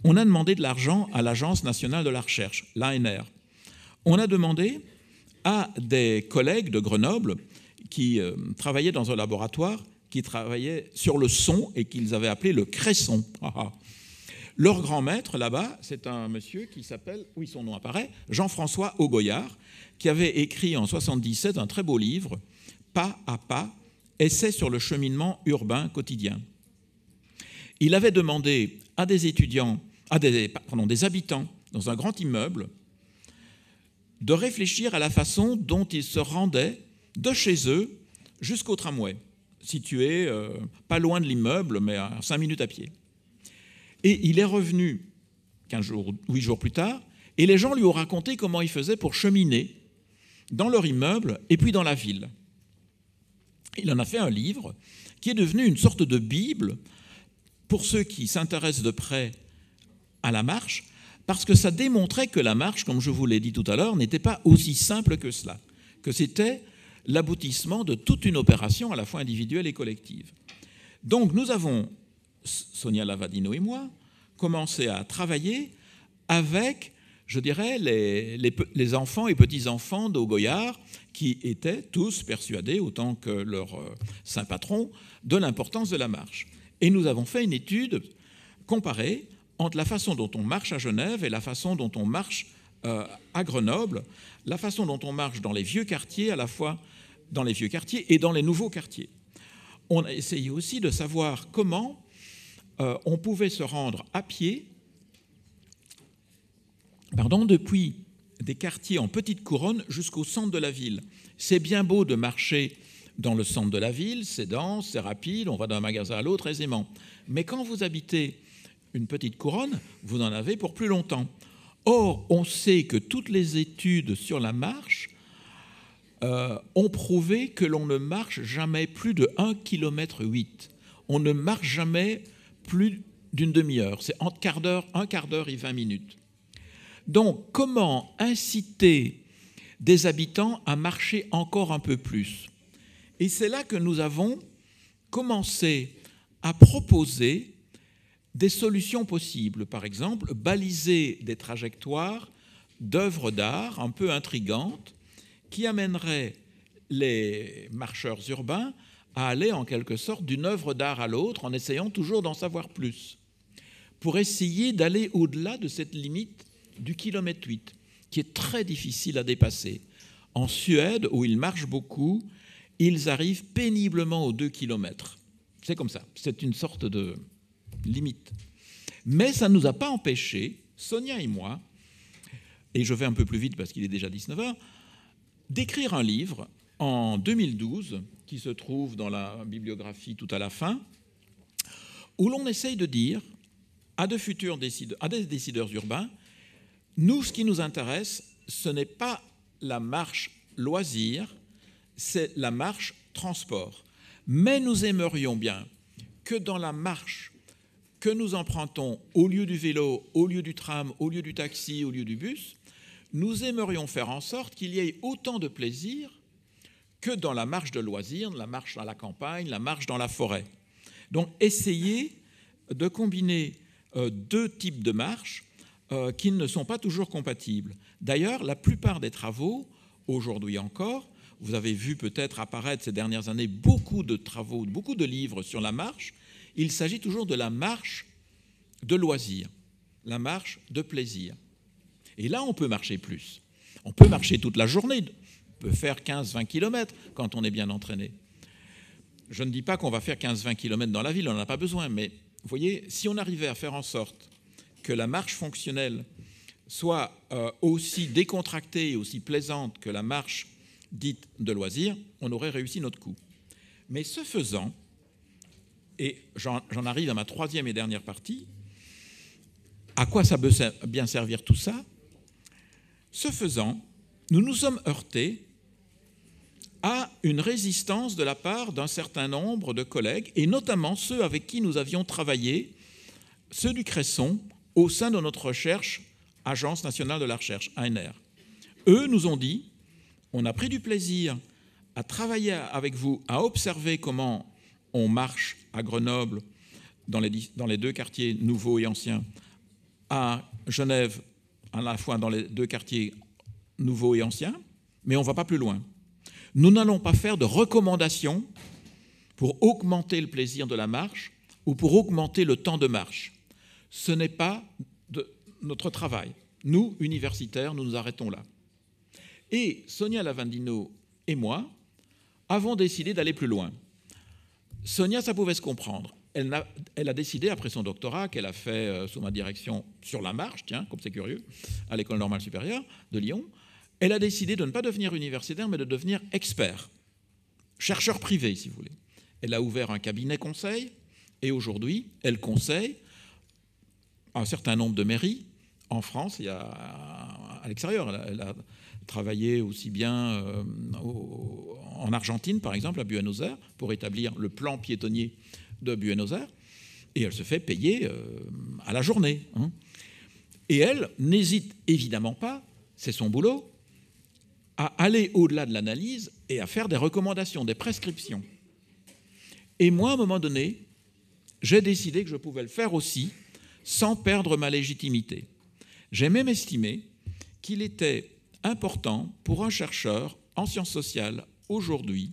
On a demandé de l'argent à l'Agence nationale de la recherche, l'ANR. On a demandé à des collègues de Grenoble qui travaillaient dans un laboratoire qui travaillait sur le son et qu'ils avaient appelé le cresson. Leur grand maître là-bas, c'est un monsieur qui s'appelle, oui son nom apparaît, Jean-François Augoyard, qui avait écrit en 1977 un très beau livre, Pas à pas, essai sur le cheminement urbain quotidien. Il avait demandé à des étudiants, des habitants dans un grand immeuble, de réfléchir à la façon dont ils se rendaient de chez eux jusqu'au tramway, situé pas loin de l'immeuble, mais à 5 minutes à pied. Et il est revenu 8 jours plus tard, et les gens lui ont raconté comment ils faisaient pour cheminer dans leur immeuble et puis dans la ville. Il en a fait un livre qui est devenu une sorte de Bible pour ceux qui s'intéressent de près à la marche, parce que ça démontrait que la marche, comme je vous l'ai dit tout à l'heure, n'était pas aussi simple que cela, que c'était l'aboutissement de toute une opération à la fois individuelle et collective. Donc nous avons, Sonia Lavadino et moi, commencé à travailler avec, je dirais, les enfants et petits-enfants d'Augoyard qui étaient tous persuadés, autant que leur saint patron, de l'importance de la marche. Et nous avons fait une étude comparée entre la façon dont on marche à Genève et la façon dont on marche à Grenoble, la façon dont on marche dans les vieux quartiers, à la fois dans les vieux quartiers et dans les nouveaux quartiers. On a essayé aussi de savoir comment on pouvait se rendre à pied depuis des quartiers en petite couronne jusqu'au centre de la ville. C'est bien beau de marcher dans le centre de la ville, c'est dense, c'est rapide, on va d'un magasin à l'autre aisément. Mais quand vous habitez une petite couronne, vous en avez pour plus longtemps. Or, on sait que toutes les études sur la marche ont prouvé que l'on ne marche jamais plus de 1,8 km. On ne marche jamais plus d'une demi-heure. C'est entre un quart d'heure et 20 minutes. Donc, comment inciter des habitants à marcher encore un peu plus? Et c'est là que nous avons commencé à proposer des solutions possibles. Par exemple, baliser des trajectoires d'œuvres d'art un peu intrigantes qui amèneraient les marcheurs urbains à aller en quelque sorte d'une œuvre d'art à l'autre en essayant toujours d'en savoir plus, pour essayer d'aller au-delà de cette limite du 1,8 km, qui est très difficile à dépasser. En Suède, où ils marchent beaucoup, ils arrivent péniblement aux 2 km. C'est comme ça, c'est une sorte de limite. Mais ça ne nous a pas empêchés, Sonia et moi, et je vais un peu plus vite parce qu'il est déjà 19h, d'écrire un livre en 2012, qui se trouve dans la bibliographie tout à la fin, où l'on essaye de dire à des décideurs urbains, nous, ce qui nous intéresse, ce n'est pas la marche loisir, c'est la marche transport. Mais nous aimerions bien que dans la marche que nous empruntons au lieu du vélo, au lieu du tram, au lieu du taxi, au lieu du bus, nous aimerions faire en sorte qu'il y ait autant de plaisir que dans la marche de loisir, la marche à la campagne, la marche dans la forêt. Donc, essayez de combiner deux types de marches qui ne sont pas toujours compatibles. D'ailleurs, la plupart des travaux, aujourd'hui encore, vous avez vu peut-être apparaître ces dernières années beaucoup de travaux, beaucoup de livres sur la marche. Il s'agit toujours de la marche de loisir, la marche de plaisir. Et là, on peut marcher plus. On peut marcher toute la journée. On peut faire 15-20 km quand on est bien entraîné. Je ne dis pas qu'on va faire 15-20 km dans la ville, on n'en a pas besoin, mais vous voyez, si on arrivait à faire en sorte que la marche fonctionnelle soit aussi décontractée et aussi plaisante que la marche dite de loisir, on aurait réussi notre coup. Mais ce faisant, et j'en arrive à ma troisième et dernière partie, à quoi ça peut bien servir tout ça? Ce faisant, nous nous sommes heurtés à une résistance de la part d'un certain nombre de collègues, et notamment ceux avec qui nous avions travaillé, ceux du Cresson, au sein de notre recherche, Agence nationale de la recherche, ANR. Eux nous ont dit, on a pris du plaisir à travailler avec vous, à observer comment on marche à Grenoble, dans les deux quartiers nouveaux et anciens, à Genève, à la fois dans les deux quartiers nouveaux et anciens, mais on ne va pas plus loin. Nous n'allons pas faire de recommandations pour augmenter le plaisir de la marche ou pour augmenter le temps de marche. Ce n'est pas notre travail. Nous, universitaires, nous nous arrêtons là. Et Sonia Lavandino et moi avons décidé d'aller plus loin. Sonia, ça pouvait se comprendre. Elle a décidé, après son doctorat, qu'elle a fait sous ma direction sur la marche, tiens, comme c'est curieux, à l'École normale supérieure de Lyon, elle a décidé de ne pas devenir universitaire, mais de devenir expert, chercheur privé, si vous voulez. Elle a ouvert un cabinet conseil, et aujourd'hui, elle conseille un certain nombre de mairies en France et à l'extérieur. Elle a travaillé aussi bien en Argentine, par exemple, à Buenos Aires, pour établir le plan piétonnier de Buenos Aires, et elle se fait payer à la journée. Et elle n'hésite évidemment pas, c'est son boulot, à aller au-delà de l'analyse et à faire des recommandations, des prescriptions. Et moi, à un moment donné, j'ai décidé que je pouvais le faire aussi sans perdre ma légitimité. J'ai même estimé qu'il était important pour un chercheur en sciences sociales aujourd'hui,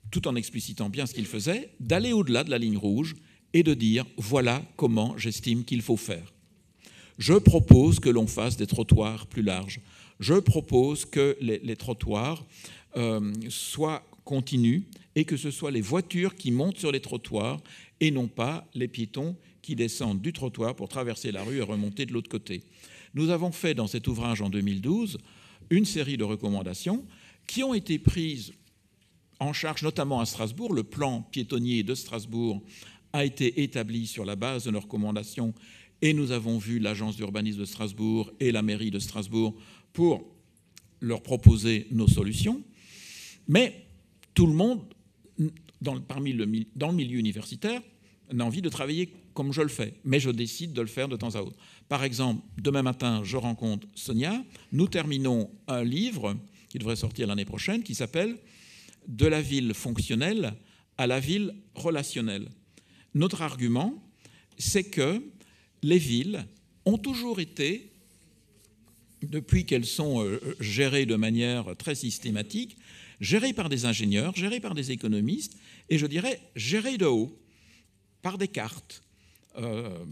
tout en explicitant bien ce qu'il faisait, d'aller au-delà de la ligne rouge et de dire « voilà comment j'estime qu'il faut faire ». Je propose que l'on fasse des trottoirs plus larges. Je propose que les trottoirs soient continus et que ce soit les voitures qui montent sur les trottoirs et non pas les piétons qui descendent du trottoir pour traverser la rue et remonter de l'autre côté. Nous avons fait dans cet ouvrage en 2012 une série de recommandations qui ont été prises en charge, notamment à Strasbourg. Le plan piétonnier de Strasbourg a été établi sur la base de nos recommandations et nous avons vu l'agence d'urbanisme de Strasbourg et la mairie de Strasbourg pour leur proposer nos solutions. Mais tout le monde, dans le milieu universitaire, n'a envie de travailler comme je le fais, mais je décide de le faire de temps à autre. Par exemple, demain matin, je rencontre Sonia, nous terminons un livre qui devrait sortir l'année prochaine, qui s'appelle « De la ville fonctionnelle à la ville relationnelle ». Notre argument, c'est que les villes ont toujours été, depuis qu'elles sont gérées de manière très systématique, gérées par des ingénieurs, gérées par des économistes, et je dirais gérées de haut, par des cartes,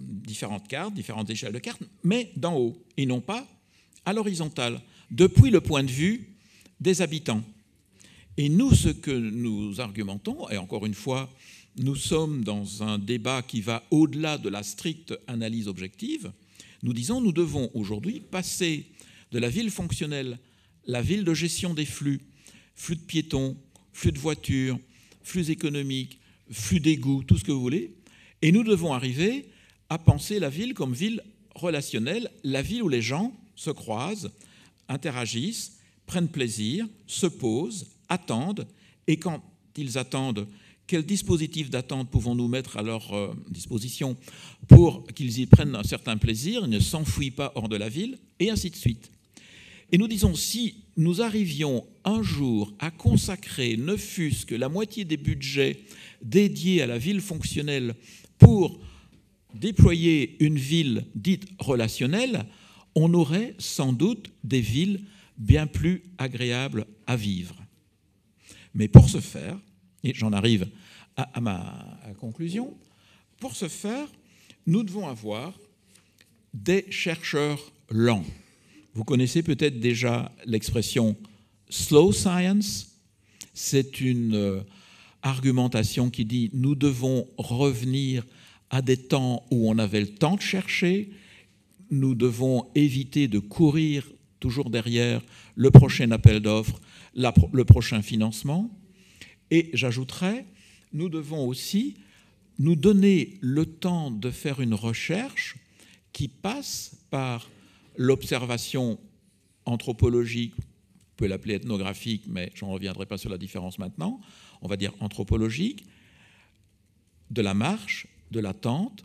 différentes échelles de cartes, mais d'en haut, et non pas à l'horizontale, depuis le point de vue des habitants. Et nous, ce que nous argumentons, et encore une fois, nous sommes dans un débat qui va au-delà de la stricte analyse objective, nous disons nous devons aujourd'hui passer de la ville fonctionnelle, la ville de gestion des flux de piétons, flux de voitures, flux économiques, flux d'égouts, tout ce que vous voulez, et nous devons arriver à penser la ville comme ville relationnelle, la ville où les gens se croisent interagissent, prennent plaisir, se posent, attendent, et quand ils attendent, quel dispositif d'attente pouvons-nous mettre à leur disposition pour qu'ils y prennent un certain plaisir, ne s'enfuient pas hors de la ville, et ainsi de suite. Et nous disons, si nous arrivions un jour à consacrer, ne fût-ce que la moitié des budgets dédiés à la ville fonctionnelle pour déployer une ville dite relationnelle, on aurait sans doute des villes bien plus agréables à vivre. Mais pour ce faire, et j'en arrive à ma conclusion, pour ce faire, nous devons avoir des chercheurs lents. Vous connaissez peut-être déjà l'expression « slow science ». C'est une argumentation qui dit « nous devons revenir à des temps où on avait le temps de chercher, nous devons éviter de courir toujours derrière le prochain appel d'offres, le prochain financement ». Et j'ajouterais, nous devons aussi nous donner le temps de faire une recherche qui passe par l'observation anthropologique, on peut l'appeler ethnographique, mais je n'en reviendrai pas sur la différence maintenant, on va dire anthropologique, de la marche, de l'attente,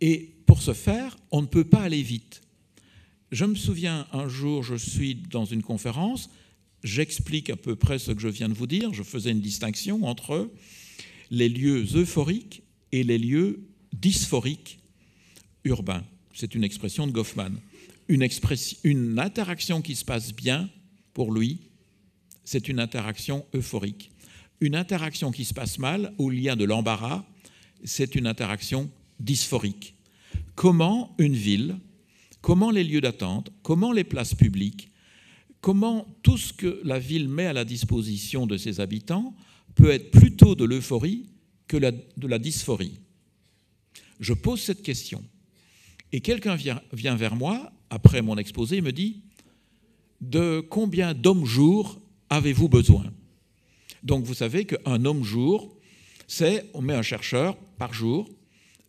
et pour ce faire, on ne peut pas aller vite. Je me souviens, un jour, je suis dans une conférence, j'explique à peu près ce que je viens de vous dire, je faisais une distinction entre les lieux euphoriques et les lieux dysphoriques urbains. C'est une expression de Goffman. Une interaction qui se passe bien, pour lui, c'est une interaction euphorique. Une interaction qui se passe mal, où il y a de l'embarras, c'est une interaction dysphorique. Comment une ville, comment les lieux d'attente, comment les places publiques, comment tout ce que la ville met à la disposition de ses habitants peut être plutôt de l'euphorie que de la dysphorie. Je pose cette question. Et quelqu'un vient vers moi, après mon exposé, et me dit « De combien d'hommes-jours avez-vous besoin ?» Donc vous savez qu'un homme-jour, c'est, on met un chercheur par jour,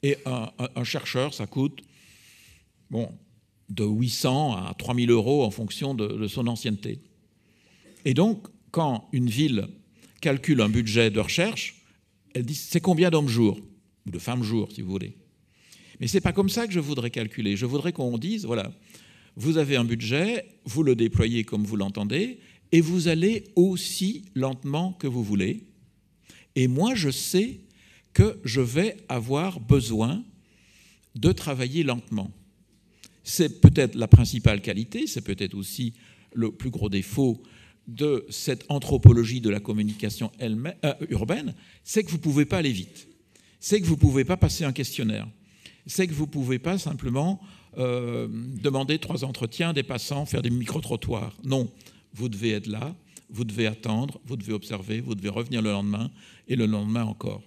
et un chercheur, ça coûte de 800 à 3000 euros en fonction de son ancienneté. Et donc, quand une ville calcule un budget de recherche, elle dit c'est combien d'hommes-jours, ou de femmes-jours si vous voulez. Mais ce n'est pas comme ça que je voudrais calculer. Je voudrais qu'on dise, voilà, vous avez un budget, vous le déployez comme vous l'entendez, et vous allez aussi lentement que vous voulez. Et moi, je sais que je vais avoir besoin de travailler lentement. C'est peut-être la principale qualité, c'est peut-être aussi le plus gros défaut de cette anthropologie de la communication urbaine, c'est que vous ne pouvez pas aller vite. C'est que vous ne pouvez pas passer un questionnaire. C'est que vous ne pouvez pas simplement demander 3 entretiens des passants, faire des micro-trottoirs. Non, vous devez être là, vous devez attendre, vous devez observer, vous devez revenir le lendemain et le lendemain encore.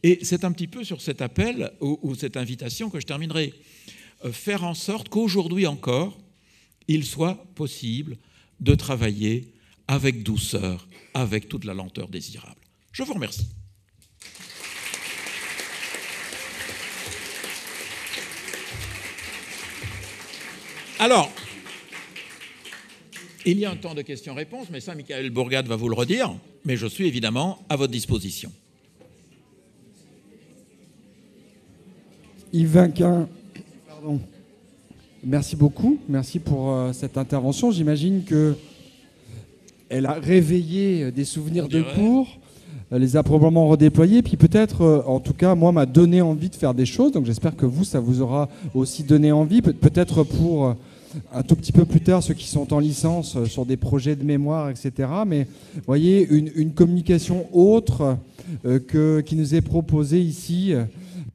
Et c'est un petit peu sur cet appel ou cette invitation que je terminerai. Faire en sorte qu'aujourd'hui encore, il soit possible de travailler avec douceur, avec toute la lenteur désirable. Je vous remercie. Alors, il y a un temps de questions-réponses, mais ça, Michael Bourgade va vous le redire, mais je suis évidemment à votre disposition. Yves Vinquin, pardon. Merci beaucoup, merci pour cette intervention. J'imagine qu'elle a réveillé des souvenirs de cours, les a probablement redéployés, puis peut-être, en tout cas, moi, m'a donné envie de faire des choses. Donc j'espère que vous, ça vous aura aussi donné envie. Peut-être pour un tout petit peu plus tard, ceux qui sont en licence sur des projets de mémoire, etc. Mais vous voyez, une communication autre qui nous est proposée ici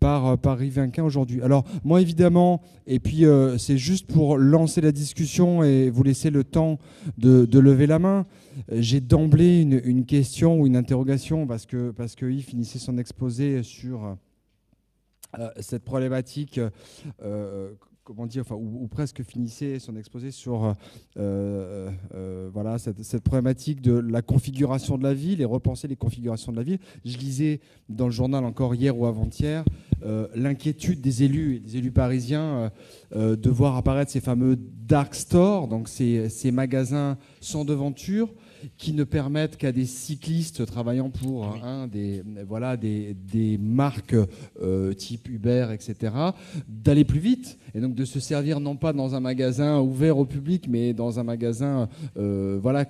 par Yves Vinquin aujourd'hui. Alors moi évidemment, et puis c'est juste pour lancer la discussion et vous laisser le temps de lever la main, j'ai d'emblée une question ou une interrogation parce que Yves finissait son exposé sur cette problématique comment dire, enfin, ou presque finissait son exposé sur voilà, cette problématique de la configuration de la ville et repenser les configurations de la ville. Je lisais dans le journal encore hier ou avant-hier l'inquiétude des élus parisiens de voir apparaître ces fameux dark stores, donc ces magasins sans devanture, qui ne permettent qu'à des cyclistes travaillant pour des marques type Uber, etc., d'aller plus vite et donc de se servir non pas dans un magasin ouvert au public, mais dans un magasin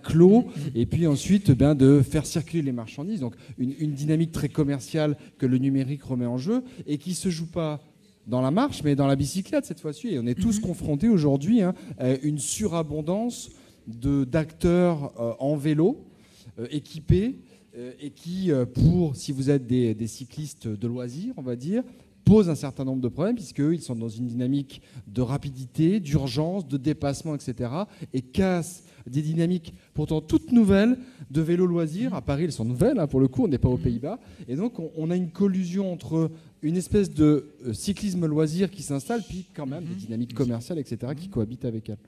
clos, et puis ensuite de faire circuler les marchandises. Donc une dynamique très commerciale que le numérique remet en jeu et qui ne se joue pas dans la marche, mais dans la bicyclette cette fois-ci. Et on est tous confrontés aujourd'hui à une surabondance d'acteurs en vélo équipés et qui, si vous êtes des cyclistes de loisirs, on va dire, posent un certain nombre de problèmes puisqu'ils sont dans une dynamique de rapidité, d'urgence, de dépassement, etc. et cassent des dynamiques pourtant toutes nouvelles de vélo loisirs. À Paris, elles sont nouvelles, pour le coup, on n'est pas aux Pays-Bas. Et donc, on a une collusion entre une espèce de cyclisme loisir qui s'installe, puis quand même des dynamiques commerciales, etc., qui cohabitent avec elles.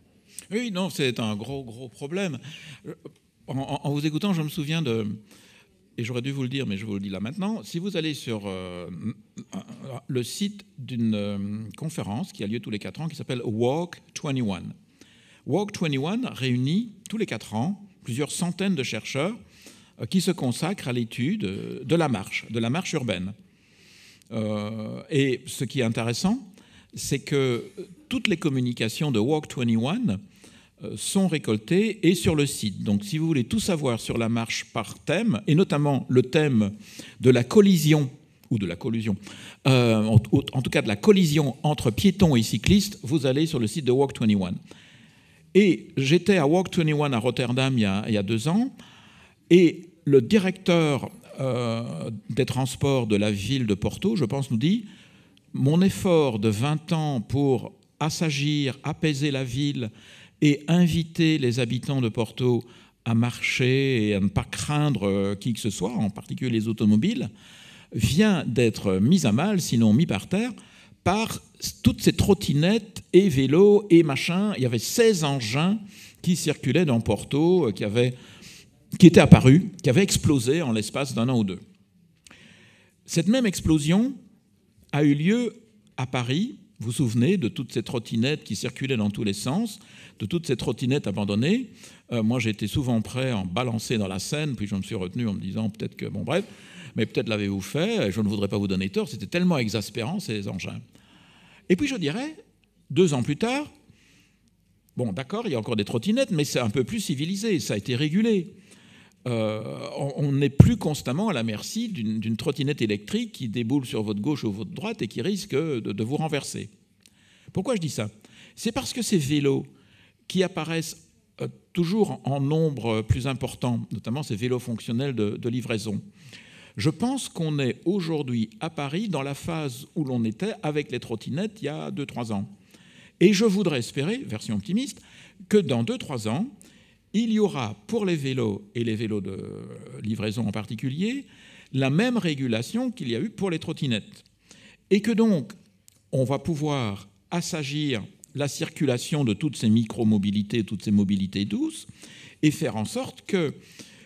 Oui, non, c'est un gros problème. En vous écoutant, je me souviens et j'aurais dû vous le dire, mais je vous le dis là maintenant, si vous allez sur le site d'une conférence qui a lieu tous les 4 ans, qui s'appelle Walk 21. Walk 21 réunit tous les 4 ans plusieurs centaines de chercheurs qui se consacrent à l'étude de la marche urbaine. Et ce qui est intéressant, c'est que toutes les communications de Walk 21 sont récoltées et sur le site. Donc si vous voulez tout savoir sur la marche par thème, et notamment le thème de la collision, ou de la collusion, en tout cas de la collision entre piétons et cyclistes, vous allez sur le site de Walk 21. Et j'étais à Walk 21 à Rotterdam il y a 2 ans, et le directeur des transports de la ville de Porto, je pense, nous dit « Mon effort de 20 ans pour assagir, apaiser la ville et inviter les habitants de Porto à marcher et à ne pas craindre qui que ce soit, en particulier les automobiles, vient d'être mis à mal, sinon mis par terre, par toutes ces trottinettes et vélos et machins. » Il y avait 16 engins qui circulaient dans Porto, qui étaient apparus, qui avaient explosé en l'espace d'1 an ou 2. Cette même explosion a eu lieu à Paris. Vous vous souvenez de toutes ces trottinettes qui circulaient dans tous les sens, de toutes ces trottinettes abandonnées. Moi, j'étais souvent prêt à en balancer dans la Seine, puis je me suis retenu en me disant peut-être que, mais peut-être l'avez-vous fait, je ne voudrais pas vous donner tort, c'était tellement exaspérant ces engins. Et puis je dirais, 2 ans plus tard, bon d'accord, il y a encore des trottinettes, mais c'est un peu plus civilisé, ça a été régulé. On n'est plus constamment à la merci d'une trottinette électrique qui déboule sur votre gauche ou votre droite et qui risque de vous renverser. Pourquoi je dis ça? C'est parce que ces vélos qui apparaissent toujours en nombre plus important, notamment ces vélos fonctionnels de livraison, je pense qu'on est aujourd'hui à Paris dans la phase où l'on était avec les trottinettes il y a 2-3 ans. Et je voudrais espérer, version optimiste, que dans 2-3 ans, il y aura pour les vélos, et les vélos de livraison en particulier, la même régulation qu'il y a eu pour les trottinettes. Et que donc, on va pouvoir assagir la circulation de toutes ces micro-mobilités, toutes ces mobilités douces, et faire en sorte que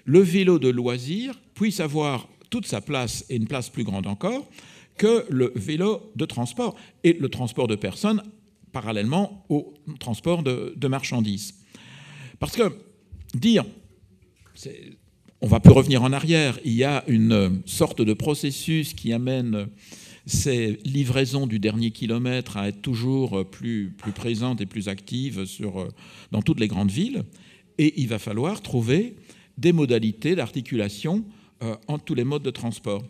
le vélo de loisir puisse avoir toute sa place, et une place plus grande encore, que le vélo de transport, et le transport de personnes parallèlement au transport de marchandises. Parce que dire, on ne va plus revenir en arrière, il y a une sorte de processus qui amène ces livraisons du dernier kilomètre à être toujours plus présentes et plus actives dans toutes les grandes villes, et il va falloir trouver des modalités d'articulation entre tous les modes de transport.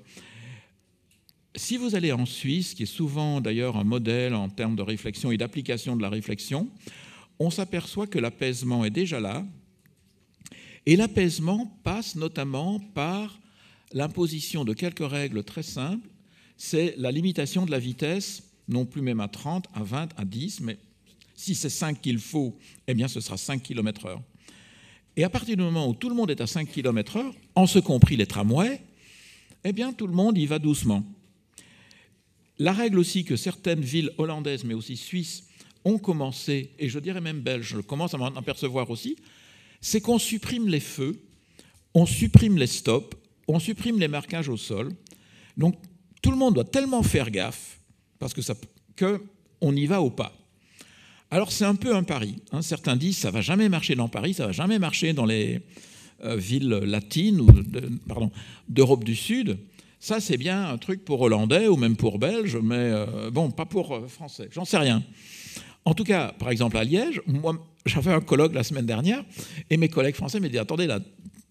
Si vous allez en Suisse, qui est souvent d'ailleurs un modèle en termes de réflexion et d'application de la réflexion, on s'aperçoit que l'apaisement est déjà là. Et l'apaisement passe notamment par l'imposition de quelques règles très simples. C'est la limitation de la vitesse, non plus même à 30, à 20, à 10, mais si c'est 5 qu'il faut, eh bien ce sera 5 km/h. Et à partir du moment où tout le monde est à 5 km/h, en ce compris les tramways, eh bien tout le monde y va doucement. La règle aussi que certaines villes hollandaises, mais aussi suisses, ont commencé, et je dirais même belges, je commence à m'en apercevoir aussi, c'est qu'on supprime les feux, on supprime les stops, on supprime les marquages au sol. Donc tout le monde doit tellement faire gaffe, parce qu'on y va au pas. Alors c'est un peu un pari. Hein. Certains disent ça ne va jamais marcher dans Paris, ça ne va jamais marcher dans les villes latines ou d'Europe du Sud. Ça c'est bien un truc pour Hollandais ou même pour Belges, mais bon, pas pour Français, j'en sais rien. En tout cas, par exemple à Liège, moi j'avais un colloque la semaine dernière et mes collègues français m'ont dit attendez,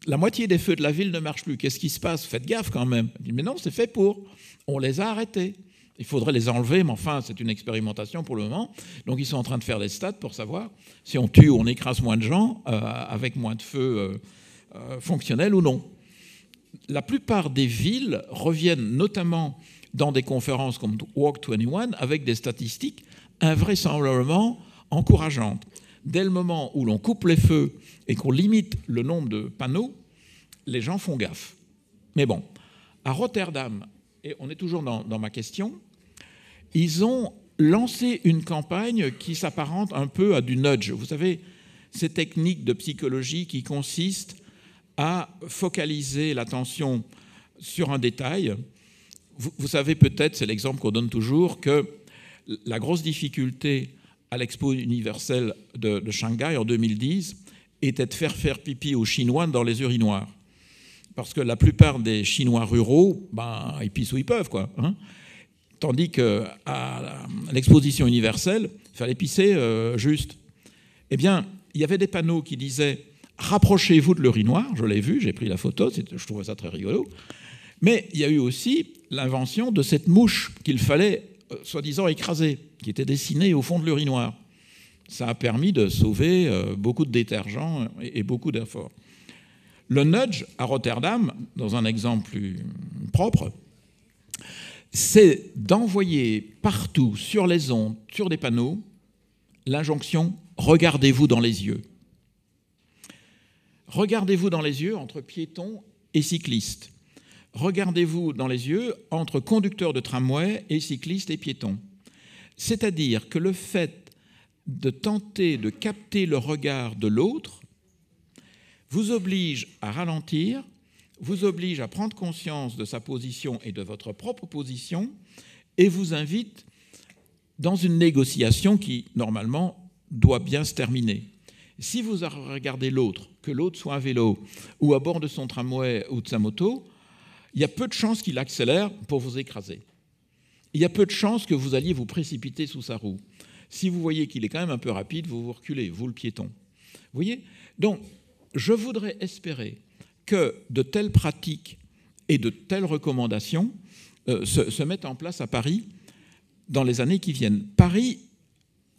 la moitié des feux de la ville ne marchent plus, qu'est-ce qui se passe? Faites gaffe quand même. Je dis mais non, c'est fait pour. On les a arrêtés. Il faudrait les enlever, mais enfin, c'est une expérimentation pour le moment. Donc, ils sont en train de faire des stats pour savoir si on tue ou on écrase moins de gens avec moins de feux fonctionnels ou non. La plupart des villes reviennent notamment dans des conférences comme Walk 21 avec des statistiques invraisemblablement encourageantes. Dès le moment où l'on coupe les feux et qu'on limite le nombre de panneaux, les gens font gaffe. Mais bon, à Rotterdam, et on est toujours dans ma question, ils ont lancé une campagne qui s'apparente un peu à du nudge. Vous savez, ces techniques de psychologie qui consistent à focaliser l'attention sur un détail. Vous savez peut-être, c'est l'exemple qu'on donne toujours, que la grosse difficulté à l'Expo universelle de Shanghai en 2010 était de faire pipi aux Chinois dans les urinoirs. Parce que la plupart des Chinois ruraux, ils pissent où ils peuvent, quoi. Hein. Tandis qu'à l'exposition universelle, il fallait pisser juste. Eh bien, il y avait des panneaux qui disaient « Rapprochez-vous de l'urinoir », je l'ai vu, j'ai pris la photo, je trouvais ça très rigolo. Mais il y a eu aussi l'invention de cette mouche qu'il fallait, soi-disant, écraser, qui était dessinée au fond de l'urinoir. Ça a permis de sauver beaucoup de détergents et beaucoup d'efforts. Le nudge à Rotterdam, dans un exemple plus propre, c'est d'envoyer partout sur les ondes, sur des panneaux, l'injonction « regardez-vous dans les yeux ». Regardez-vous dans les yeux entre piétons et cyclistes. Regardez-vous dans les yeux entre conducteurs de tramway et cyclistes et piétons. C'est-à-dire que le fait de tenter de capter le regard de l'autre vous oblige à ralentir, vous oblige à prendre conscience de sa position et de votre propre position et vous invite dans une négociation qui, normalement, doit bien se terminer. Si vous regardez l'autre, que l'autre soit à vélo ou à bord de son tramway ou de sa moto, il y a peu de chances qu'il accélère pour vous écraser. Il y a peu de chances que vous alliez vous précipiter sous sa roue. Si vous voyez qu'il est quand même un peu rapide, vous vous reculez, vous le piéton. Vous voyez ? Donc, je voudrais espérer que de telles pratiques et de telles recommandations se mettent en place à Paris dans les années qui viennent. Paris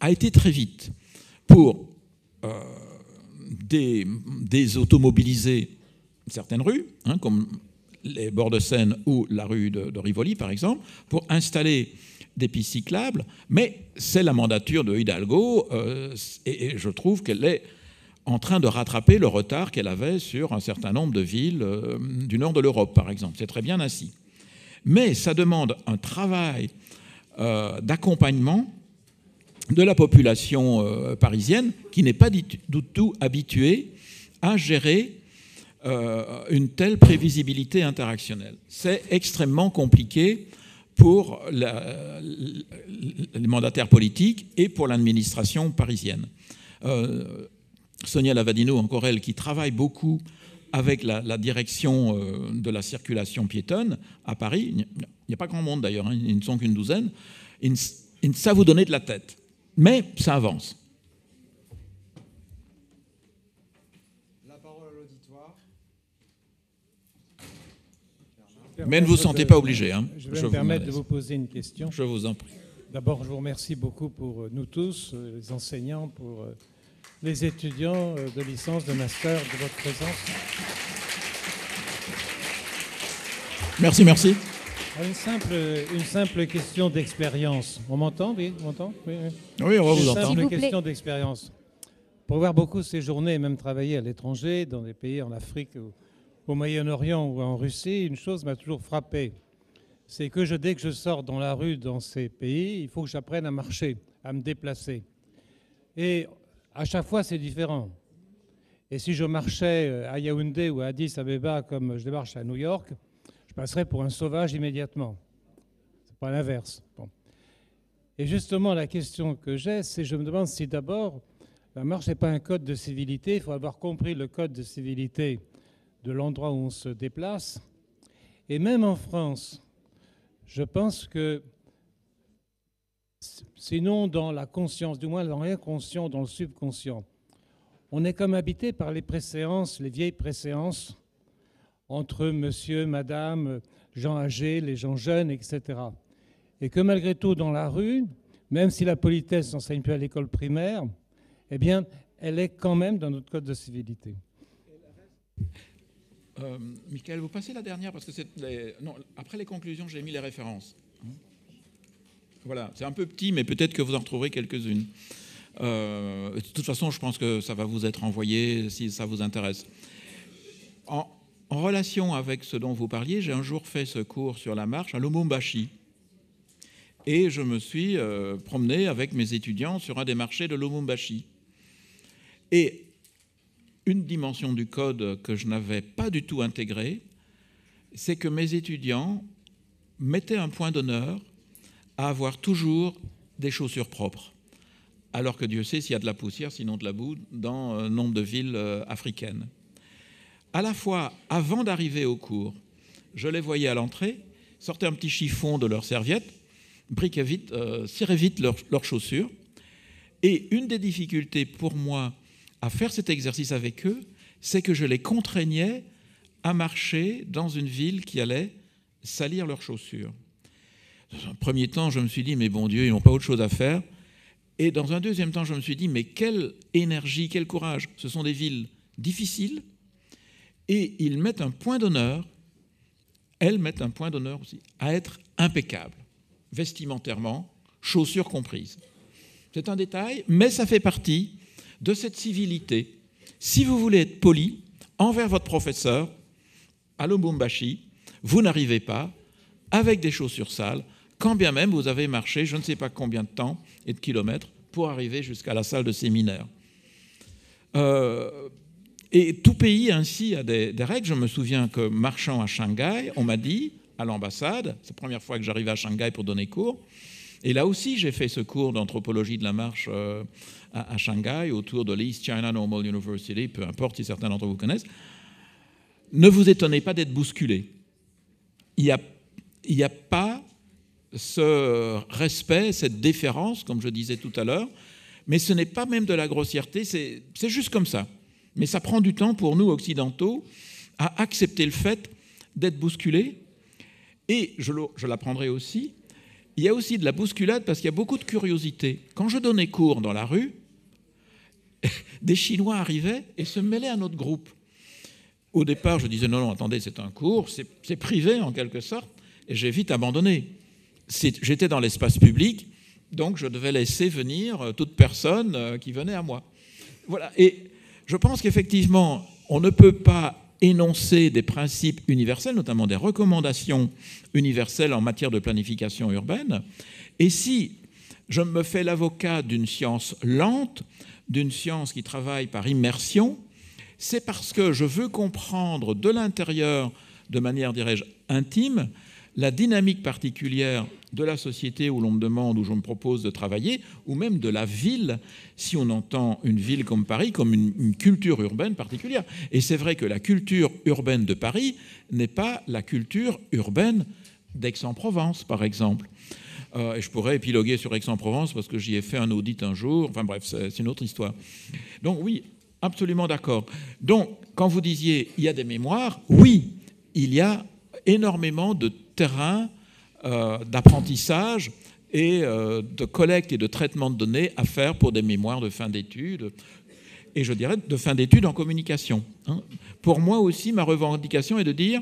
a été très vite pour déautomobiliser certaines rues, comme les bords de Seine ou la rue de Rivoli, par exemple, pour installer des pistes cyclables, mais c'est la mandature de Hidalgo et je trouve qu'elle est en train de rattraper le retard qu'elle avait sur un certain nombre de villes du nord de l'Europe, par exemple. C'est très bien ainsi. Mais ça demande un travail d'accompagnement de la population parisienne qui n'est pas du tout habituée à gérer une telle prévisibilité interactionnelle. C'est extrêmement compliqué pour les mandataires politiques et pour l'administration parisienne. Sonia Lavadino, encore elle, qui travaille beaucoup avec la direction de la circulation piétonne à Paris, il n'y a pas grand monde d'ailleurs, ils ne sont qu'une douzaine, ça vous donner de la tête. Mais ça avance. La parole à l'auditoire. Mais ne vous sentez pas obligé. Je vais me permettre de vous poser une question. Je vous en prie. D'abord, je vous remercie beaucoup pour nous tous, les enseignants, pour les étudiants de licence, de master, de votre présence. Merci, merci. Une simple question d'expérience. On m'entend, oui? On m'entend? Oui, oui. Oui, on va vous entendre. Une simple question d'expérience. Pour avoir beaucoup séjourné et même travaillé à l'étranger, dans des pays en Afrique, au Moyen-Orient ou en Russie, une chose m'a toujours frappé. C'est que dès que je sors dans la rue dans ces pays, il faut que j'apprenne à marcher, à me déplacer. Et à chaque fois, c'est différent. Et si je marchais à Yaoundé ou à Addis Abeba comme je marche à New York, je passerais pour un sauvage immédiatement. C'est pas l'inverse. Bon. Et justement, la question que j'ai, c'est je me demande si d'abord, la marche n'est pas un code de civilité. Il faut avoir compris le code de civilité de l'endroit où on se déplace. Et même en France, je pense que, sinon dans la conscience, du moins dans l'inconscient, dans le subconscient, on est comme habité par les préséances, les vieilles préséances entre monsieur, madame, gens âgés, les gens jeunes, etc. Et que malgré tout, dans la rue, même si la politesse n'enseigne plus à l'école primaire, eh bien, elle est quand même dans notre code de civilité. Michael, vous passez la dernière parce que non, après les conclusions, j'ai mis les références. Voilà, c'est un peu petit, mais peut-être que vous en retrouverez quelques-unes. De toute façon, je pense que ça va vous être envoyé si ça vous intéresse. En relation avec ce dont vous parliez, j'ai un jour fait ce cours sur la marche à Lubumbashi. Et je me suis promené avec mes étudiants sur un des marchés de Lubumbashi. Et une dimension du code que je n'avais pas du tout intégrée, c'est que mes étudiants mettaient un point d'honneur à avoir toujours des chaussures propres. Alors que Dieu sait s'il y a de la poussière, sinon de la boue, dans nombre de villes africaines. À la fois, avant d'arriver au cours, je les voyais à l'entrée, sortaient un petit chiffon de leur serviette, briquaient vite, ciraient vite leurs chaussures. Et une des difficultés pour moi à faire cet exercice avec eux, c'est que je les contraignais à marcher dans une ville qui allait salir leurs chaussures. Dans un premier temps, je me suis dit, mais bon Dieu, ils n'ont pas autre chose à faire. Et dans un deuxième temps, je me suis dit, mais quelle énergie, quel courage. Ce sont des villes difficiles et ils mettent un point d'honneur, elles mettent un point d'honneur aussi, à être impeccables, vestimentairement, chaussures comprises. C'est un détail, mais ça fait partie de cette civilité. Si vous voulez être poli envers votre professeur à Lubumbashi, vous n'arrivez pas avec des chaussures sales, quand bien même vous avez marché je ne sais pas combien de temps et de kilomètres pour arriver jusqu'à la salle de séminaire. Et tout pays ainsi a des règles. Je me souviens que marchant à Shanghai, on m'a dit, à l'ambassade, c'est la première fois que j'arrivais à Shanghai pour donner cours, et là aussi j'ai fait ce cours d'anthropologie de la marche à Shanghai, autour de l'East China Normal University, peu importe si certains d'entre vous connaissent. Ne vous étonnez pas d'être bousculé. Il n'y a pas ce respect, cette déférence, comme je disais tout à l'heure, mais ce n'est pas même de la grossièreté, c'est juste comme ça. Mais ça prend du temps pour nous, occidentaux, à accepter le fait d'être bousculés. Et je l'apprendrai aussi, il y a aussi de la bousculade parce qu'il y a beaucoup de curiosité. Quand je donnais cours dans la rue, des Chinois arrivaient et se mêlaient à notre groupe. Au départ, je disais non, attendez, c'est un cours, c'est privé en quelque sorte, et j'ai vite abandonné. J'étais dans l'espace public, donc je devais laisser venir toute personne qui venait à moi. Voilà. Et je pense qu'effectivement, on ne peut pas énoncer des principes universels, notamment des recommandations universelles en matière de planification urbaine. Et si je me fais l'avocat d'une science lente, d'une science qui travaille par immersion, c'est parce que je veux comprendre de l'intérieur, de manière, dirais-je, intime, la dynamique particulière de la société où l'on me demande, où je me propose de travailler, ou même de la ville, si on entend une ville comme Paris comme une culture urbaine particulière. Et c'est vrai que la culture urbaine de Paris n'est pas la culture urbaine d'Aix-en-Provence, par exemple. Et je pourrais épiloguer sur Aix-en-Provence parce que j'y ai fait un audit un jour. Enfin bref, c'est une autre histoire. Donc oui, absolument d'accord. Donc, quand vous disiez il y a des mémoires, oui, il y a énormément de terrain d'apprentissage et de collecte et de traitement de données à faire pour des mémoires de fin d'études, et je dirais de fin d'études en communication. Pour moi aussi, ma revendication est de dire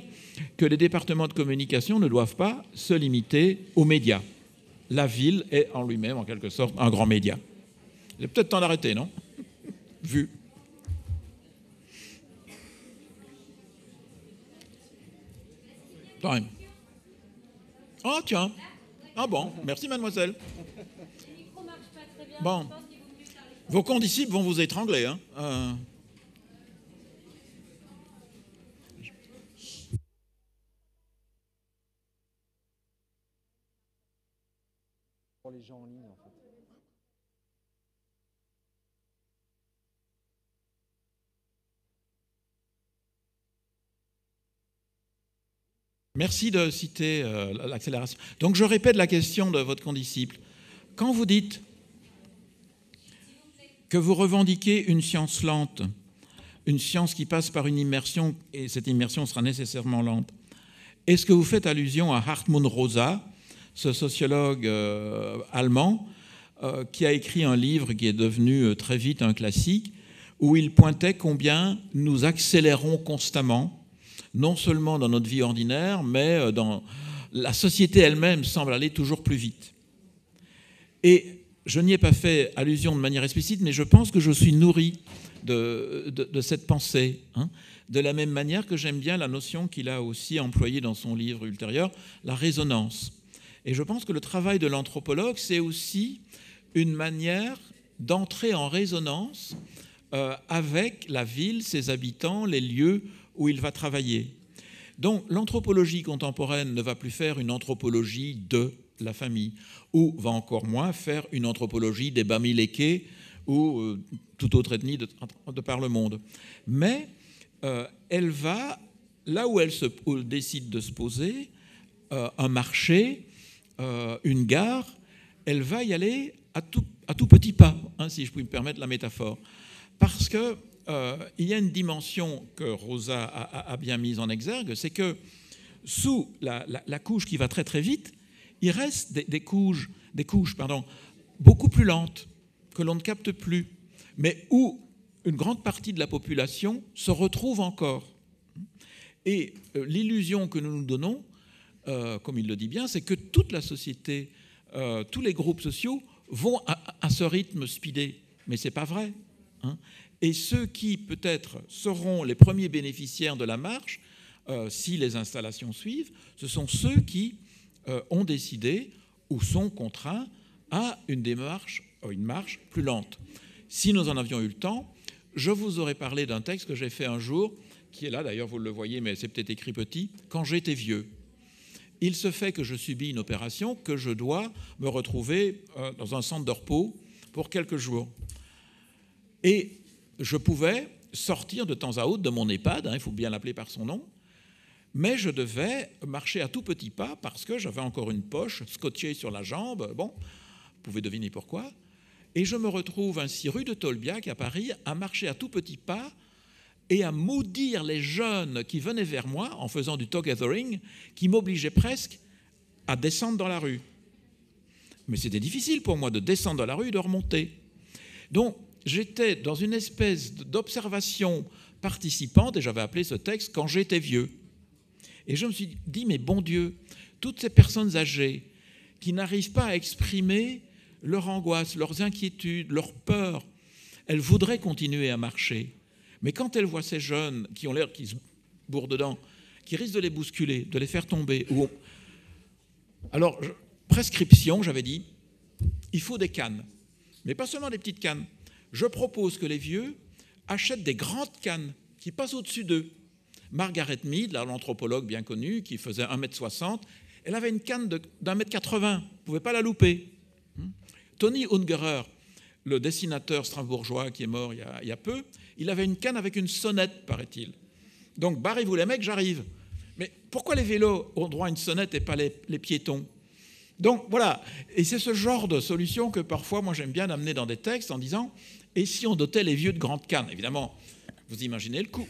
que les départements de communication ne doivent pas se limiter aux médias. La ville est en lui-même, en quelque sorte, un grand média. J'ai peut-être temps d'arrêter, non ? Vu. Time. Oh, tiens. Ah bon, merci mademoiselle. Bon. Vos condisciples vont vous étrangler. Hein. Pour les gens en ligne, en fait. Merci de citer l'accélération. Donc je répète la question de votre condisciple. Quand vous dites que vous revendiquez une science lente, une science qui passe par une immersion, et cette immersion sera nécessairement lente, est-ce que vous faites allusion à Hartmut Rosa, ce sociologue allemand, qui a écrit un livre qui est devenu très vite un classique, où il pointait combien nous accélérons constamment, non seulement dans notre vie ordinaire, mais dans la société elle-même semble aller toujours plus vite. Et je n'y ai pas fait allusion de manière explicite, mais je pense que je suis nourri de cette pensée, hein, de la même manière que j'aime bien la notion qu'il a aussi employée dans son livre ultérieur, la résonance. Et je pense que le travail de l'anthropologue, c'est aussi une manière d'entrer en résonance avec la ville, ses habitants, les lieux où il va travailler. Donc l'anthropologie contemporaine ne va plus faire une anthropologie de la famille, ou va encore moins faire une anthropologie des Bamileke ou toute autre ethnie de par le monde. Mais elle va, là où elle décide de se poser, un marché, une gare, elle va y aller à tout petit pas, hein, si je puis me permettre la métaphore. Parce qu'il y a une dimension que Rosa a bien mise en exergue, c'est que sous la couche qui va très très vite, il reste des couches beaucoup plus lentes, que l'on ne capte plus, mais où une grande partie de la population se retrouve encore. Et l'illusion que nous nous donnons, comme il le dit bien, c'est que toute la société, tous les groupes sociaux vont à ce rythme speedé. Mais ce n'est pas vrai. Hein. Et ceux qui, peut-être, seront les premiers bénéficiaires de la marche, si les installations suivent, ce sont ceux qui ont décidé ou sont contraints à une marche plus lente. Si nous en avions eu le temps, je vous aurais parlé d'un texte que j'ai fait un jour, qui est là, d'ailleurs vous le voyez, mais c'est peut-être écrit petit, « Quand j'étais vieux ». Il se fait que je subis une opération, que je dois me retrouver dans un centre de repos pour quelques jours. Et je pouvais sortir de temps à autre de mon EHPAD, hein, il faut bien l'appeler par son nom, mais je devais marcher à tout petits pas parce que j'avais encore une poche scotchée sur la jambe. Bon, vous pouvez deviner pourquoi. Et je me retrouve ainsi rue de Tolbiac à Paris à marcher à tout petits pas et à maudire les jeunes qui venaient vers moi en faisant du toe-gathering, qui m'obligeaient presque à descendre dans la rue. Mais c'était difficile pour moi de descendre dans la rue et de remonter. Donc, j'étais dans une espèce d'observation participante, et j'avais appelé ce texte « Quand j'étais vieux ». Et je me suis dit, mais bon Dieu, toutes ces personnes âgées qui n'arrivent pas à exprimer leur angoisse, leurs inquiétudes, leurs peurs, elles voudraient continuer à marcher. Mais quand elles voient ces jeunes qui ont l'air, qui se bourrent dedans, qui risquent de les bousculer, de les faire tomber, alors, prescription, j'avais dit, il faut des cannes, mais pas seulement des petites cannes. Je propose que les vieux achètent des grandes cannes qui passent au-dessus d'eux. Margaret Mead, l'anthropologue bien connue, qui faisait 1,60 m, elle avait une canne d'1,80 m, vous ne pouvez pas la louper. Tony Ungerer, le dessinateur strasbourgeois qui est mort il y a peu, il avait une canne avec une sonnette, paraît-il. Donc, barrez-vous les mecs, j'arrive. Mais pourquoi les vélos ont droit à une sonnette et pas les piétons ? Donc, voilà. Et c'est ce genre de solution que parfois, moi, j'aime bien amener dans des textes en disant « Et si on dotait les vieux de grandes cannes ?» Évidemment, vous imaginez le coup.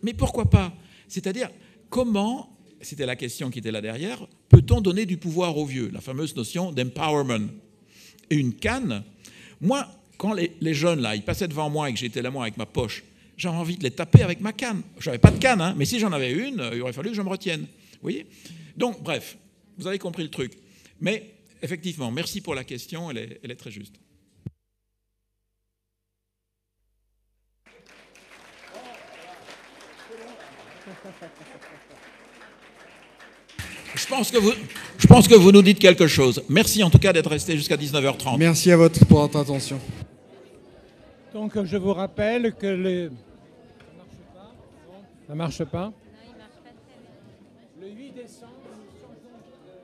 Mais pourquoi pas ? C'est-à-dire, comment, c'était la question qui était là derrière, peut-on donner du pouvoir aux vieux ? La fameuse notion d'empowerment. Et une canne, moi, quand les jeunes, là, ils passaient devant moi et que j'étais là, moi, avec ma poche, j'avais envie de les taper avec ma canne. Je n'avais pas de canne, hein, mais si j'en avais une, il aurait fallu que je me retienne. Vous voyez ? Donc, bref, vous avez compris le truc. Mais, effectivement, merci pour la question, elle est très juste. Je pense que vous nous dites quelque chose. Merci en tout cas d'être resté jusqu'à 19h30. Merci pour votre attention. Donc je vous rappelle que le... Ça marche pas. Le 8 décembre, nous changeons de...